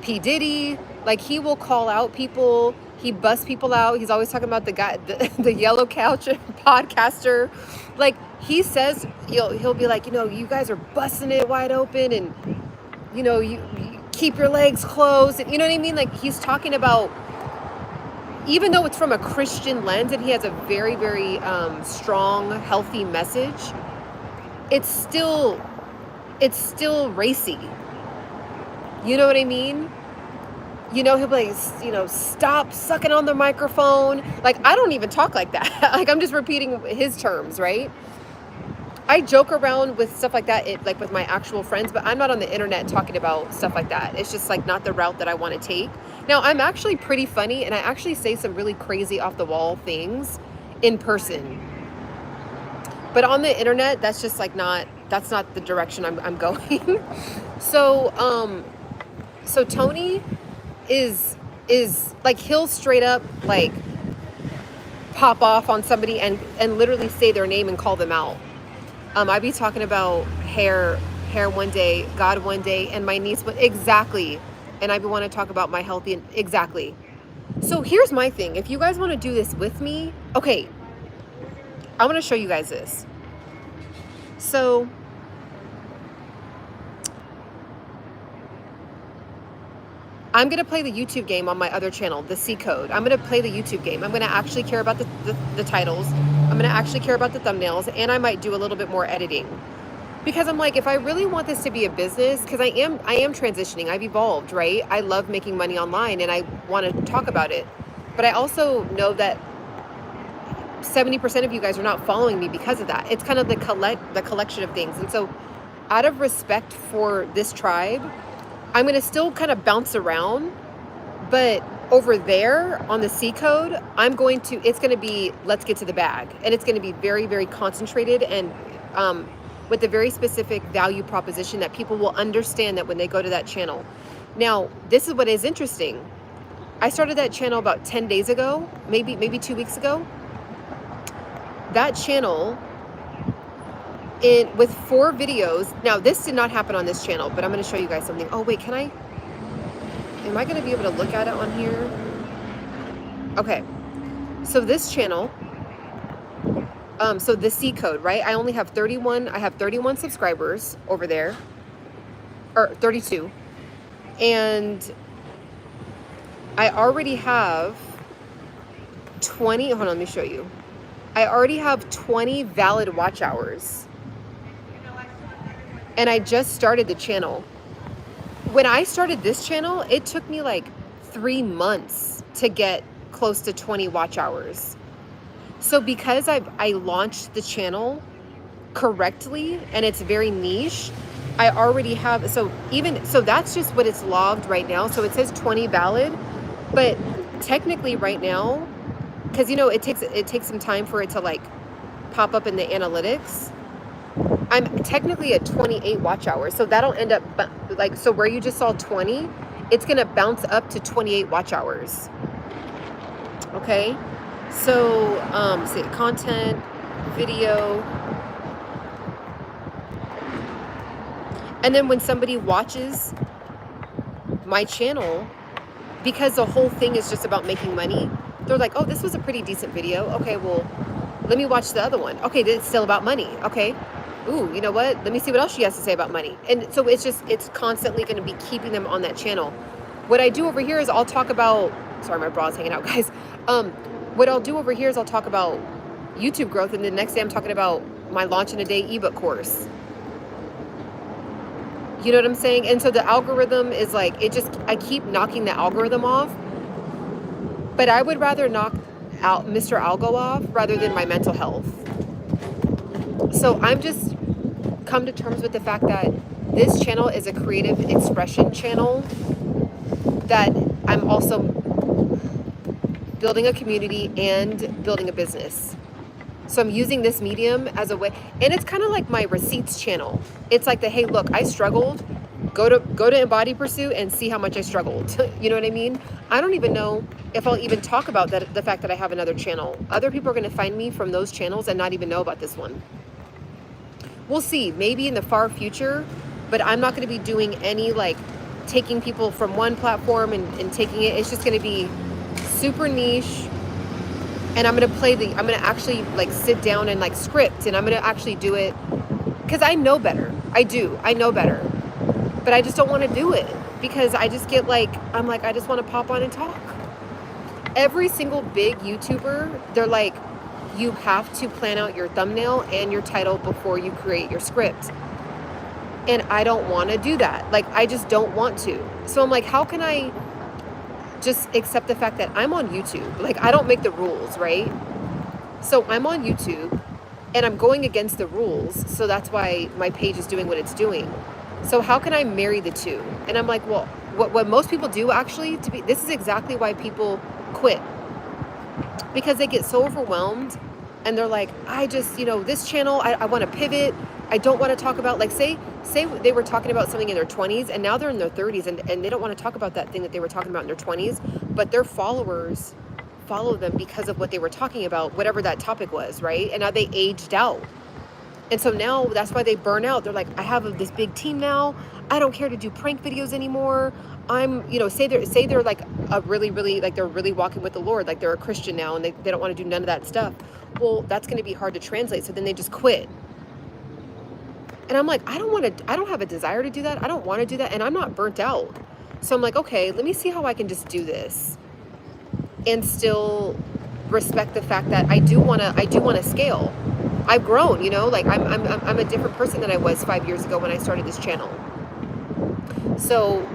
P. Diddy. Like, he will call out people. He busts people out. He's always talking about the guy, the yellow couch podcaster. Like, he says, he'll be like, you guys are busting it wide open, and you keep your legs closed, and you know what I mean? Like, he's talking about, even though it's from a Christian lens and he has a very, very strong, healthy message, it's still racy. You know what I mean? He'll be like, stop sucking on the microphone. Like, I don't even talk like that. Like, I'm just repeating his terms, right? I joke around with stuff like that, like with my actual friends, but I'm not on the internet talking about stuff like that. It's just like not the route that I want to take. Now, I'm actually pretty funny, and I actually say some really crazy off the wall things in person. But on the internet, that's just like that's not the direction I'm going. So Tony is like, he'll straight up like pop off on somebody and literally say their name and call them out. I'd be talking about hair one day, God one day, and my niece exactly. And I want to talk about my healthy, exactly. So here's my thing. If you guys want to do this with me, okay, I want to show you guys this. So I'm going to play the YouTube game on my other channel, the C Code. I'm going to play the YouTube game. I'm going to actually care about the titles. I'm going to actually care about the thumbnails, and I might do a little bit more editing. Because I'm like, if I really want this to be a business, because I am transitioning, I've evolved, right? I love making money online, and I want to talk about it. But I also know that 70% of you guys are not following me because of that. It's kind of the collection of things. And so out of respect for this tribe, I'm going to still kind of bounce around, but over there on the C Code, it's going to be, let's get to the bag. And it's going to be very, very concentrated, and with a very specific value proposition that people will understand that when they go to that channel. Now, this is what is interesting. I started that channel about 10 days ago, maybe 2 weeks ago. That channel, with 4 videos. Now, this did not happen on this channel, but I'm going to show you guys something. Oh, wait, am I going to be able to look at it on here? Okay. So this channel, so the C Code, right? I have 31 subscribers over there, or 32. And I already have 20, hold on, let me show you. I already have 20 valid watch hours. And I just started the channel. When I started this channel, it took me like 3 months to get close to 20 watch hours. So because I launched the channel correctly and it's very niche, I already have, so that's just what it's logged right now. So it says 20 valid, but technically right now, because it takes some time for it to like pop up in the analytics, I'm technically at 28 watch hours. So that'll end up like, so where you just saw 20, it's going to bounce up to 28 watch hours. Okay. So, say content, video. And then when somebody watches my channel, because the whole thing is just about making money, they're like, oh, this was a pretty decent video. Okay, well, let me watch the other one. Okay, it's still about money. Okay. Ooh, you know what? Let me see what else she has to say about money. And so it's constantly going to be keeping them on that channel. What I do over here is I'll talk about, sorry, my bra's hanging out, guys. What I'll do over here is I'll talk about YouTube growth, and the next day I'm talking about my launch in a day ebook course. You know what I'm saying? And so the algorithm is like, I keep knocking the algorithm off. But I would rather knock out Mr. Algo off rather than my mental health. So I'm just come to terms with the fact that this channel is a creative expression channel, that I'm also building a community and building a business. So I'm using this medium as a way, and it's kind of like my receipts channel. It's like the, hey, look, I struggled. Go to Embody Pursuit and see how much I struggled. You know what I mean? I don't even know if I'll even talk about that, the fact that I have another channel. Other people are going to find me from those channels and not even know about this one. We'll see, maybe in the far future, but I'm not going to be doing any like taking people from one platform and taking it. It's just going to be super niche. And I'm going to actually like sit down and like script, and I'm going to actually do it because I know better. I know better, but I just don't want to do it because I just get like, I'm like, I just want to pop on and talk. Every single big YouTuber, they're like, you have to plan out your thumbnail and your title before you create your script. And I don't want to do that. Like, I just don't want to. So I'm like, how can I just accept the fact that I'm on YouTube? Like, I don't make the rules, right? So I'm on YouTube and I'm going against the rules. So that's why my page is doing what it's doing. So how can I marry the two? And I'm like, well, what most people do actually, this is exactly why people quit. Because they get so overwhelmed and they're like, I just, this channel, I want to pivot. I don't want to talk about, like, say they were talking about something in their 20s and now they're in their 30s and they don't want to talk about that thing that they were talking about in their 20s, but their followers follow them because of what they were talking about, whatever that topic was, right? And now they aged out. And so now that's why they burn out. They're like, I have this big team now. I don't care to do prank videos anymore. I'm, say they're like a really, really, like they're really walking with the Lord, like they're a Christian now and they don't want to do none of that stuff. Well, that's going to be hard to translate. So then they just quit. And I'm like, I don't have a desire to do that. I don't want to do that. And I'm not burnt out. So I'm like, okay, let me see how I can just do this and still respect the fact that I do want to scale. I've grown, like I'm a different person than I was 5 years ago when I started this channel. So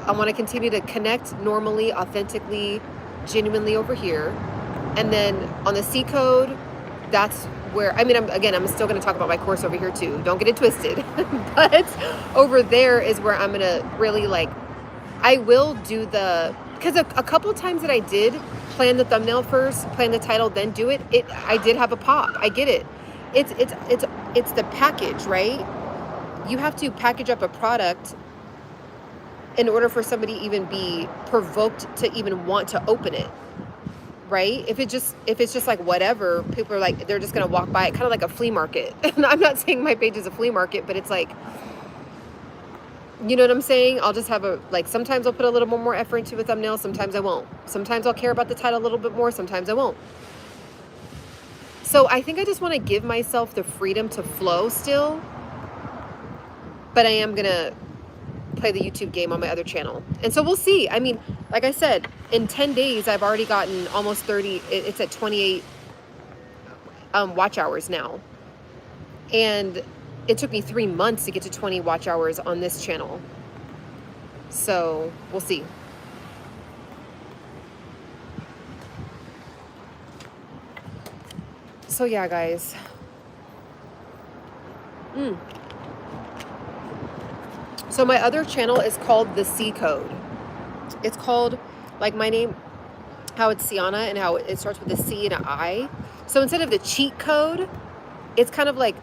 I want to continue to connect normally, authentically, genuinely over here. And then on the C code, that's where, I'm still going to talk about my course over here too. Don't get it twisted. But over there is where I'm going to really I will do because a couple times that I did plan the thumbnail first, plan the title, then do it. I did have a pop. I get it. It's the package, right? You have to package up a product in order for somebody even be provoked to even want to open it, right? If it's just like whatever, people are like, they're just gonna walk by it, kind of like a flea market. And I'm not saying my page is a flea market, but it's like, you know what I'm saying? I'll just have sometimes I'll put a little more effort into a thumbnail, sometimes I won't. Sometimes I'll care about the title a little bit more, sometimes I won't. So I think I just want to give myself the freedom to flow still, but I am gonna play the YouTube game on my other channel. And so we'll see. I mean, like I said, in 10 days, I've already gotten almost 30, it's at 28 watch hours now. And it took me 3 months to get to 20 watch hours on this channel. So we'll see. So yeah, guys. So my other channel is called the C Code. It's called like my name, how it's Ciana and how it starts with a C and an I. So instead of the cheat code, it's kind of like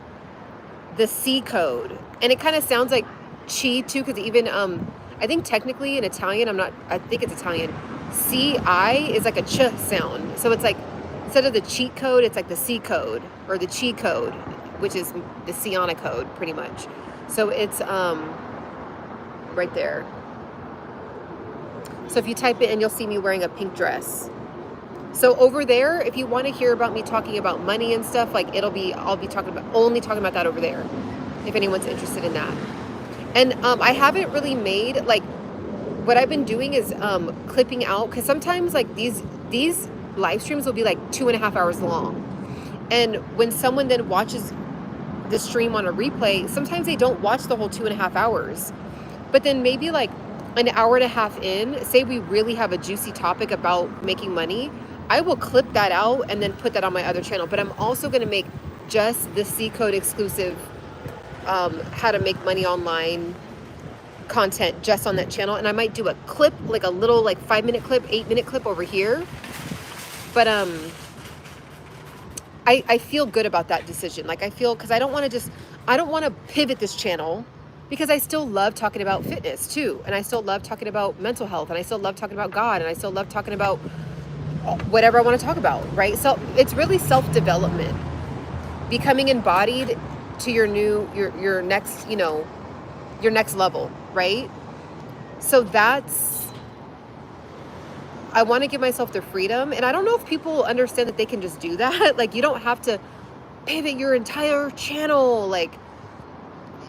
the C code. And it kind of sounds like chi too, because even I think technically in Italian, I think it's Italian, C-I is like a ch sound. So it's like, instead of the cheat code, it's like the C code or the chi code, which is the Ciana code pretty much. So it's right there. So if you type it in, you'll see me wearing a pink dress. So over there, if you want to hear about me talking about money and stuff, like I'll be only talking about that over there, if anyone's interested in that. And I haven't really made, like, what I've been doing is clipping out, because sometimes like these live streams will be like 2.5 hours long. And when someone then watches the stream on a replay, sometimes they don't watch the whole 2.5 hours. But then maybe like an hour and a half in, say we really have a juicy topic about making money, I will clip that out and then put that on my other channel. But I'm also going to make just the C code exclusive how to make money online content just on that channel. And I might do a clip, like a little like 5-minute clip, 8-minute clip over here. But I feel good about that decision. Like I feel, because I don't want to pivot this channel, because I still love talking about fitness too. And I still love talking about mental health, and I still love talking about God, and I still love talking about whatever I want to talk about, right? So it's really self-development, becoming embodied to your next, your next level, right? So I want to give myself the freedom. And I don't know if people understand that they can just do that. Like, you don't have to pivot your entire channel. Like,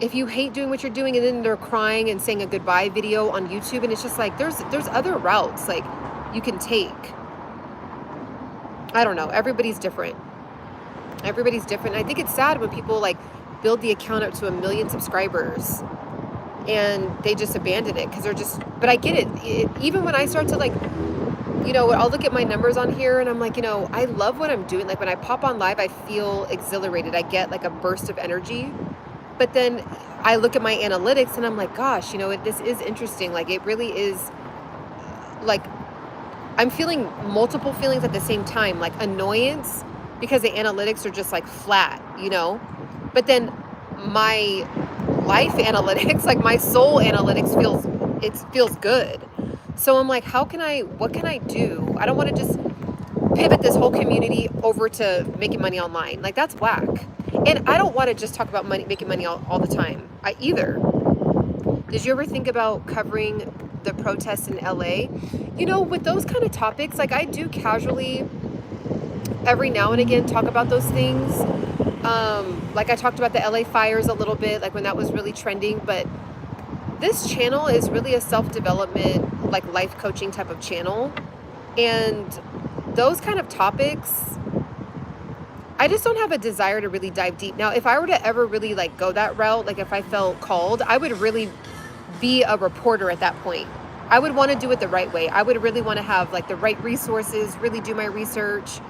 if you hate doing what you're doing and then they're crying and saying a goodbye video on YouTube, and it's just like, there's other routes like you can take. I don't know. Everybody's different. Everybody's different. I think it's sad when people like build the account up to 1 million subscribers and they just abandon it because they're just, but I get it. Even when I start to like, I'll look at my numbers on here and I'm like, I love what I'm doing. Like when I pop on live, I feel exhilarated. I get like a burst of energy. But then I look at my analytics and I'm like, gosh, this is interesting. Like it really is, like I'm feeling multiple feelings at the same time, like annoyance because the analytics are just like flat, but then my life analytics, like my soul analytics feels good. So I'm like, what can I do? I don't want to just pivot this whole community over to making money online. Like that's whack. And I don't want to just talk about making money all the time either. Did you ever think about covering the protests in LA? With those kind of topics, like I do casually every now and again talk about those things. Like I talked about the LA fires a little bit, like when that was really trending, but this channel is really a self-development, like life coaching type of channel. And those kind of topics, I just don't have a desire to really dive deep. Now, if I were to ever really like go that route, like if I felt called, I would really be a reporter at that point. I would want to do it the right way. I would really want to have like the right resources, really do my research,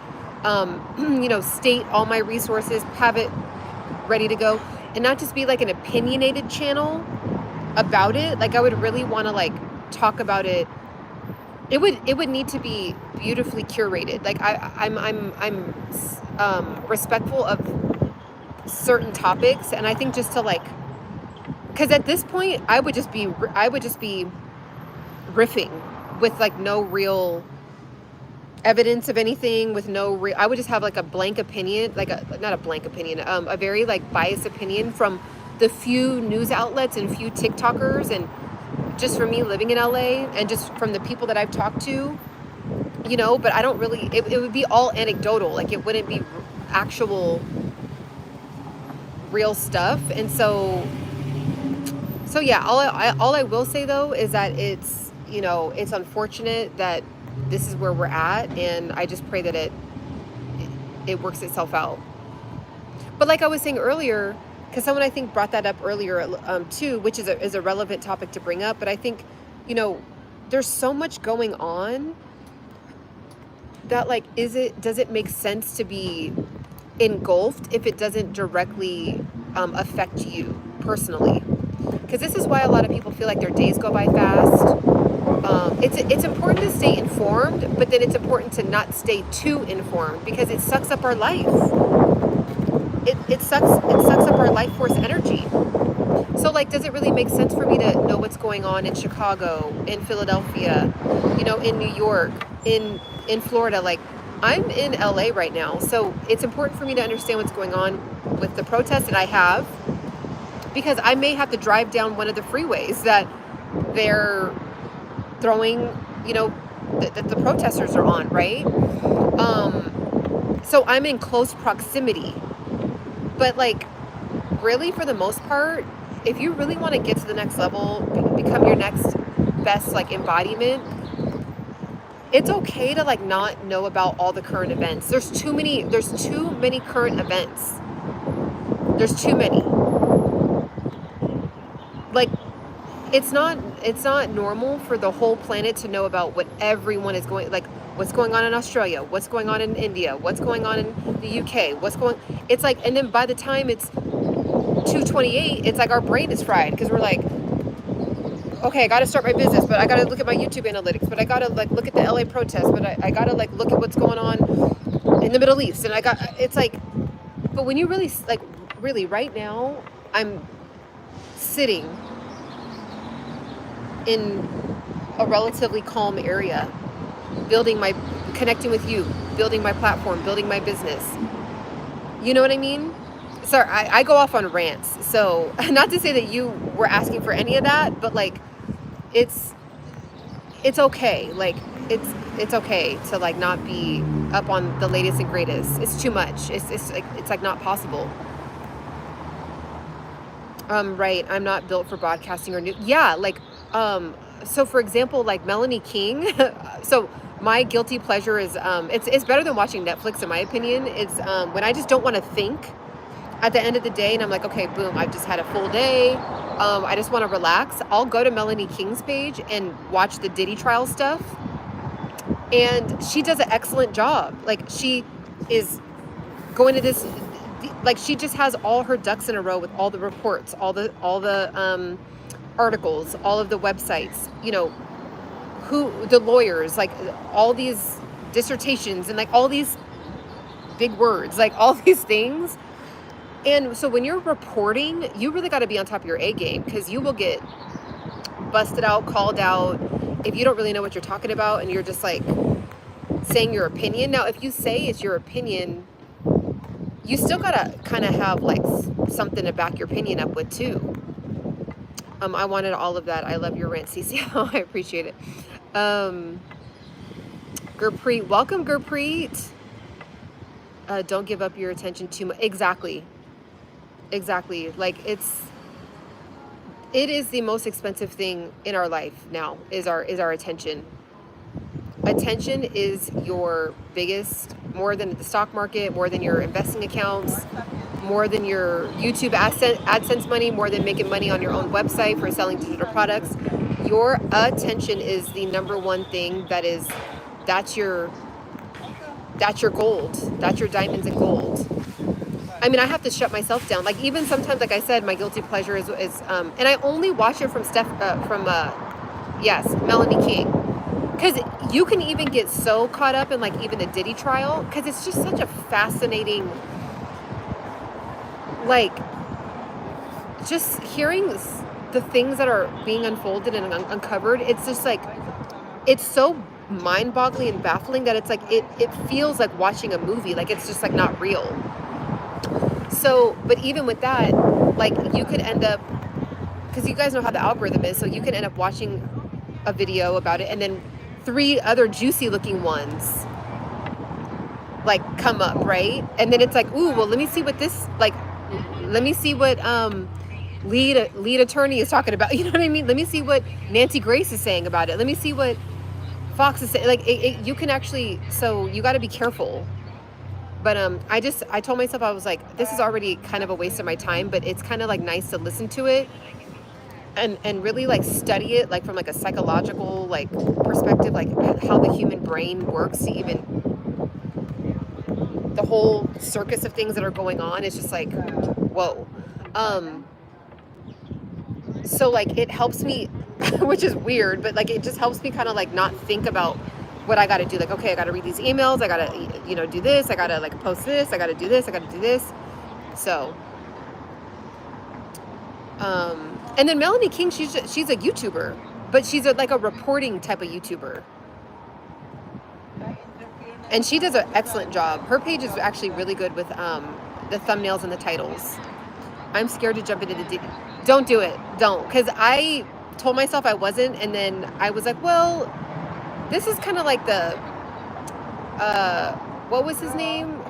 state all my resources, have it ready to go, and not just be like an opinionated channel about it. Like I would really want to like talk about it. It would need to be beautifully curated. Like I'm respectful of certain topics, and I think just to like, because at this point I would just be riffing with like no real evidence of anything, with no real, I would just have like a blank opinion, like not a blank opinion, a very like biased opinion from the few news outlets and few TikTokers, and just from me living in LA and just from the people that I've talked to, but I don't really, it would be all anecdotal. Like it wouldn't be actual real stuff. And so yeah, all I will say though is that it's, it's unfortunate that this is where we're at, and I just pray that it works itself out. But like I was saying earlier, because someone I think brought that up earlier too, which is a relevant topic to bring up, but I think, there's so much going on that like, does it make sense to be engulfed if it doesn't directly affect you personally? Because this is why a lot of people feel like their days go by fast. It's important to stay informed, but then it's important to not stay too informed, because it sucks up our life. It sucks up our life force energy. So like, does it really make sense for me to know what's going on in Chicago, in Philadelphia, in New York, in Florida? Like, I'm in LA right now, so it's important for me to understand what's going on with the protests that I have, because I may have to drive down one of the freeways that they're throwing, that the protesters are on, right? So I'm in close proximity. But like, really, for the most part, if you really want to get to the next level, become your next best like embodiment, it's okay to like not know about all the current events. There's too many current events. There's too many. Like, it's not, normal for the whole planet to know about what everyone is going, like what's going on in Australia, what's going on in India, what's going on in the UK, it's like, and then by the time it's 2:28, it's like our brain is fried because we're like, okay, I got to start my business, but I got to look at my YouTube analytics, but I got to like look at the LA protests, but I got to like look at what's going on in the Middle East. And it's like, but when you really, like, really right now, I'm sitting in a relatively calm area, connecting with you, building my platform, building my business. You know what I mean? Sorry, I go off on rants. So not to say that you were asking for any of that, but like, it's okay. Like it's okay to like not be up on the latest and greatest. It's too much. It's like not possible. Right. I'm not built for broadcasting or yeah. Like, so for example, like Melanie King, so my guilty pleasure is, it's better than watching Netflix in my opinion. It's, when I just don't want to think at the end of the day and I'm like, okay, boom, I've just had a full day. I just want to relax. I'll go to Melanie King's page and watch the Diddy trial stuff. And she does an excellent job. Like she is going to this, like she just has all her ducks in a row with all the reports, all the articles, all of the websites, you know, who the lawyers, like all these dissertations and like all these big words, like all these things. And so when you're reporting, you really got to be on top of your A game because you will get busted out, called out if you don't really know what you're talking about and you're just like saying your opinion. Now, if you say it's your opinion, you still got to kind of have like something to back your opinion up with too. I wanted all of that. I love your rant, CCL. I appreciate it. Gurpreet, welcome, Gurpreet. Don't give up your attention too much. Exactly. Like it is the most expensive thing in our life now is our attention. Attention is your biggest, more than the stock market, more than your investing accounts, more than your YouTube AdSense money, more than making money on your own website for selling digital products. Your attention is the number one thing that's your gold. That's your diamonds and gold. I mean, I have to shut myself down. Like even sometimes, like I said, my guilty pleasure is and I only watch it from Melanie King. Because you can even get so caught up in like even the Diddy trial because it's just such a fascinating, like just hearing the things that are being unfolded and uncovered. It's just like, it's so mind-boggling and baffling that it's like, it feels like watching a movie. Like it's just like not real. So, but even with that, like you could end up, because you guys know how the algorithm is, so you can end up watching a video about it and then 3 other juicy looking ones like come up, right? And then it's like, ooh, well, let me see what lead attorney is talking about. You know what I mean? Let me see what Nancy Grace is saying about it. Let me see what Fox is saying. Like you can actually, so you got to be careful. But I told myself, I was like, this is already kind of a waste of my time, but it's kind of like nice to listen to it and really like study it like from like a psychological like perspective, like how the human brain works to even the whole circus of things that are going on. It's just like, whoa. So like it helps me, which is weird, but like it just helps me kind of like not think about what I got to do. Like, okay, I got to read these emails. I got to, you know, do this. I got to like post this. I got to do this. I got to do this. So, and then Melanie King, she's a YouTuber, but she's like a reporting type of YouTuber. And she does an excellent job. Her page is actually really good with the thumbnails and the titles. I'm scared to jump into don't do it. Don't. Because I told myself I wasn't. And then I was like, well, this is kind of like the, what was his name?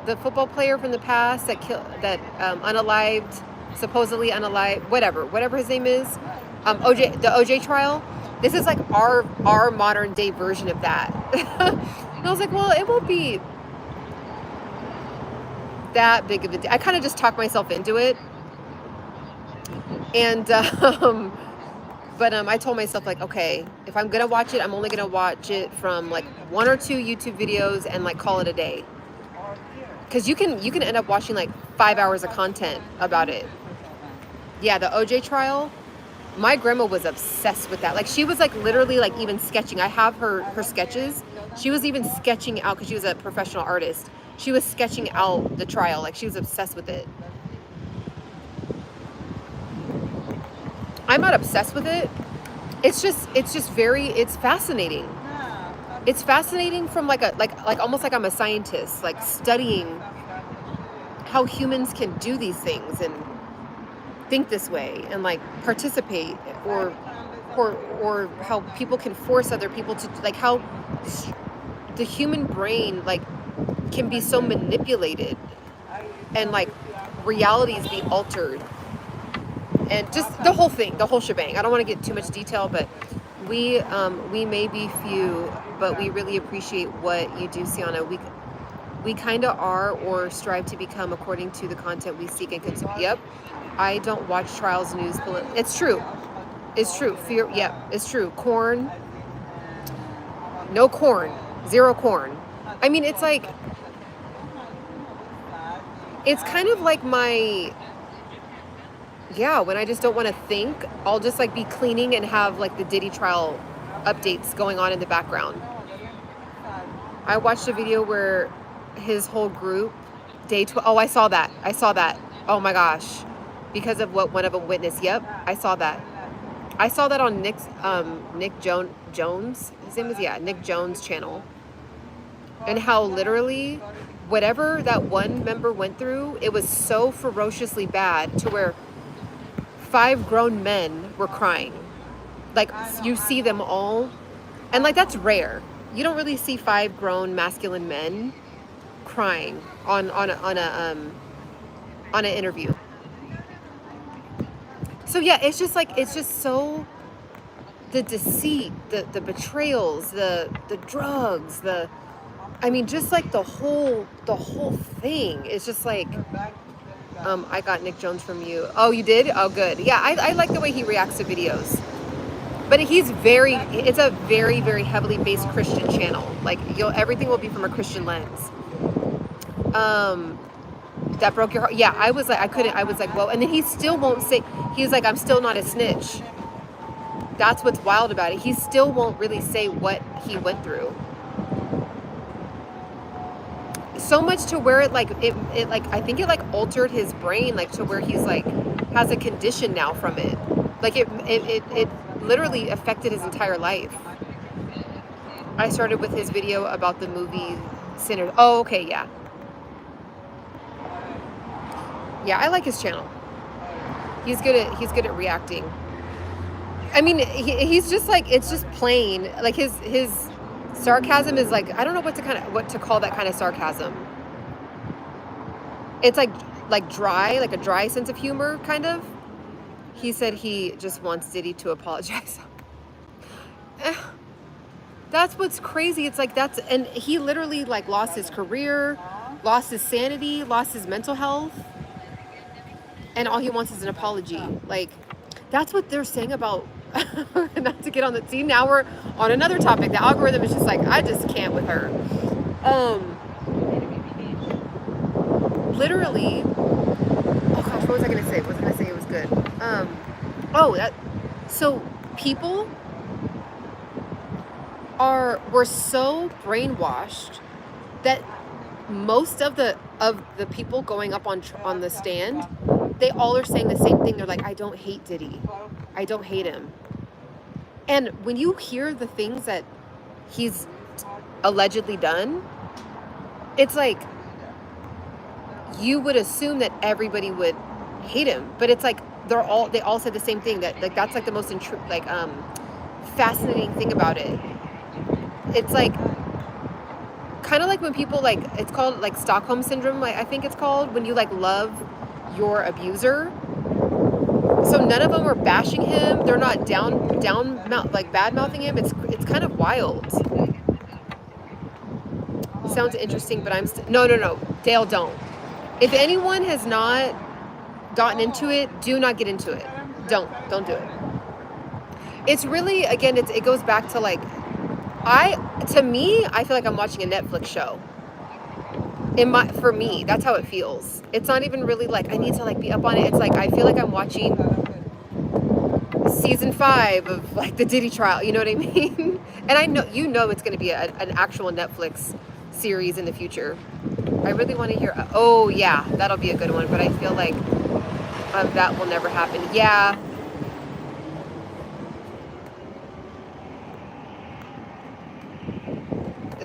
The football player from the past that unalived, supposedly unalived, whatever his name is. the OJ trial. This is like our modern day version of that. And I was like, well, it won't be that big of a deal. I kind of just talked myself into it. And But I told myself, like, okay, if I'm gonna watch it, I'm only gonna watch it from like 1 or 2 YouTube videos and like call it a day. Because you can end up watching like 5 hours of content about it. Yeah, the OJ trial. My grandma was obsessed with that. Like, she was like literally like even sketching. I have her sketches. She was even sketching out, because she was a professional artist. She was sketching out the trial. Like, she was obsessed with it. I'm not obsessed with it. It's just very, it's fascinating. It's fascinating from like almost like I'm a scientist, like studying how humans can do these things and think this way and like participate, or how people can force other people to, like, how the human brain like can be so manipulated, and like realities be altered, and just the whole thing, the whole shebang. I don't want to get too much detail, but we may be few, but we really appreciate what you do, Ciana. We kind of are, or strive to become, according to the content we seek and consume. Yep. I don't watch trials, news, it's true. It's true. Fear. Yep. It's true. Corn. No corn. Zero corn. I mean, it's like, it's kind of like my, yeah, when I just don't want to think, I'll just like be cleaning and have like the Diddy trial updates going on in the background. I watched a video where his whole group, day 12, oh, I saw that. Oh my gosh. Because of what one of them witnessed. Yep, I saw that. I saw that on Nick Jones. His name was, yeah, Nick Jones' channel. And how literally whatever that one member went through, it was so ferociously bad to where 5 grown men were crying. Like, you see them all, and like, that's rare. You don't really see 5 grown masculine men crying on an interview. So yeah, it's just like, it's just so, the deceit, the betrayals, the drugs, I mean, just like the whole thing is just like, I got Nick Jones from you. Oh, you did? Oh, good. Yeah, I like the way he reacts to videos. But it's a very, very heavily based Christian channel. Like, everything will be from a Christian lens. That broke your heart. Yeah, I was like, whoa. And then he still won't say, he's like, I'm still not a snitch. That's what's wild about it. He still won't really say what he went through. So much to where it like I think it like altered his brain, like to where he's like has a condition now from it. Like it literally affected his entire life. I started with his video about the movie Sinners. Oh, okay, yeah. Yeah, I like his channel. He's good at reacting. I mean, he's just like, it's just plain. Like his sarcasm is like, I don't know what to call that kind of sarcasm. It's like dry, like a dry sense of humor, kind of. He said he just wants Diddy to apologize. That's what's crazy. It's like, and he literally like lost his career, lost his sanity, lost his mental health, and all he wants is an apology. Like, that's what they're saying about, not to get on the, see, now we're on another topic. The algorithm is just like, I just can't with her. Literally, oh gosh, what was I gonna say? It was good. So people were so brainwashed that most of the people going up on the stand, they all are saying the same thing. They're like, I don't hate Diddy. I don't hate him. And when you hear the things that he's allegedly done, it's like, you would assume that everybody would hate him, but it's like they all said the same thing, that like that's like the most fascinating thing about it. It's like kind of like when people like, it's called like Stockholm syndrome, I think it's called, when you like love your abuser. So none of them are bashing him. They're not like bad mouthing him. It's kind of wild. Sounds interesting, but I'm no, Dale, don't. If anyone has not gotten into it, do not get into it. Don't do it. It's really, again, it goes back to like, to me, I feel like I'm watching a Netflix show. For me, that's how it feels. It's not even really like I need to like be up on it. It's like I feel like I'm watching season 5 of like the Diddy trial. You know what I mean? And I know it's going to be an actual Netflix series in the future. I really want to hear. Oh yeah, that'll be a good one. But I feel like that will never happen. Yeah.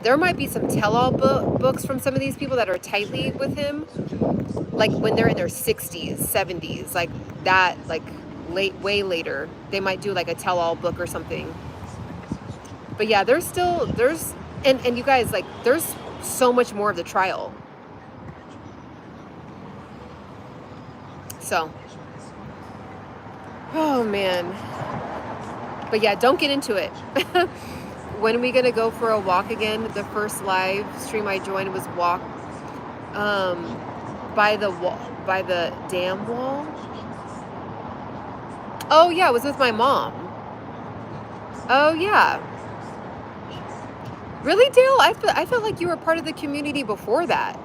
There might be some tell-all books from some of these people that are tightly with him, like when they're in their 60s, 70s, like that, like way later. They might do like a tell-all book or something. But yeah, and you guys, like, there's so much more of the trial. So, oh man. But yeah, don't get into it. When are we gonna go for a walk again? The first live stream I joined was walk by the dam wall. Oh yeah, it was with my mom. Oh yeah. Really, Dale? I felt like you were part of the community before that.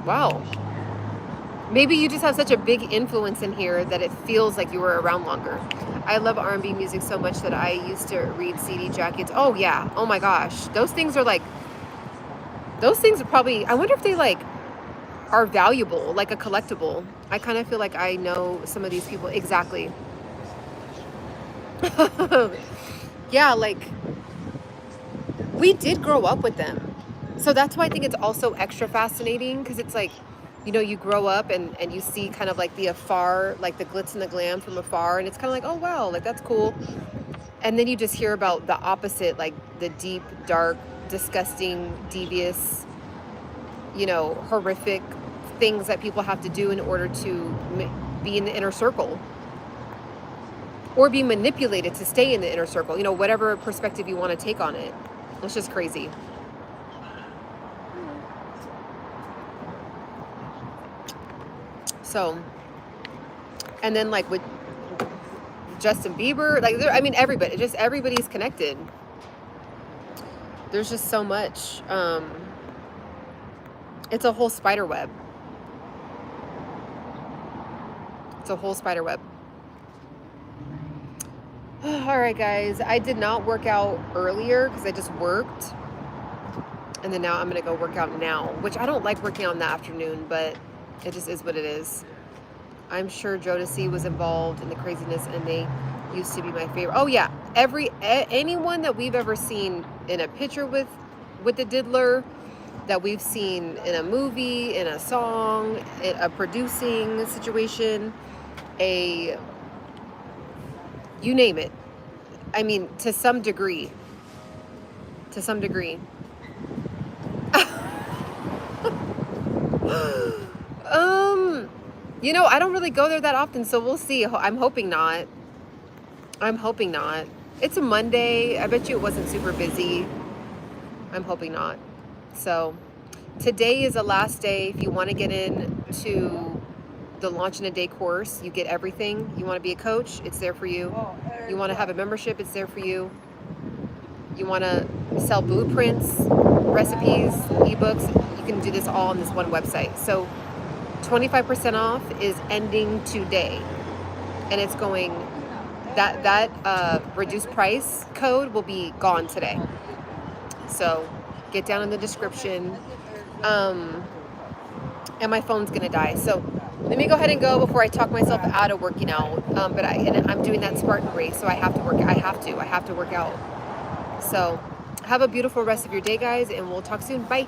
Wow. Maybe you just have such a big influence in here that it feels like you were around longer. I love R&B music so much that I used to read CD jackets. Oh yeah. Oh my gosh. Those things are probably, I wonder if they like are valuable, like a collectible. I kind of feel like I know some of these people. Exactly. Yeah, like we did grow up with them. So that's why I think it's also extra fascinating, because it's like, you grow up and you see kind of like the afar, like the glitz and the glam from afar, and it's kind of like, oh wow, like that's cool. And then you just hear about the opposite, like the deep, dark, disgusting, devious, horrific things that people have to do in order to be in the inner circle, or be manipulated to stay in the inner circle, whatever perspective you want to take on it. It's just crazy. So, and then like with Justin Bieber, like everybody's connected. There's just so much. It's a whole spider web. It's a whole spider web. All right, guys. I did not work out earlier because I just worked. And then now I'm going to go work out now, which I don't like working out in the afternoon, but it just is what it is. I'm sure Jodeci was involved in the craziness, and they used to be my favorite. Oh yeah, anyone that we've ever seen in a picture with the diddler, that we've seen in a movie, in a song, in a producing situation, you name it. I mean, to some degree. I don't really go there that often, so we'll see. I'm hoping not. It's a Monday. I bet you it wasn't super busy. I'm hoping not. So today is the last day. If you want to get into the Launch in a Day course, you get everything. You want to be a coach, it's there for you. You want to have a membership, it's there for you. You want to sell blueprints, recipes, ebooks, you can do this all on this one website. So 25% off is ending today, and it's going, that reduced price code will be gone today. So get down in the description. And my phone's gonna die, so let me go ahead and go before I talk myself out of working out. But I'm doing that Spartan race, so I have to work out. So have a beautiful rest of your day, guys, and we'll talk soon. Bye.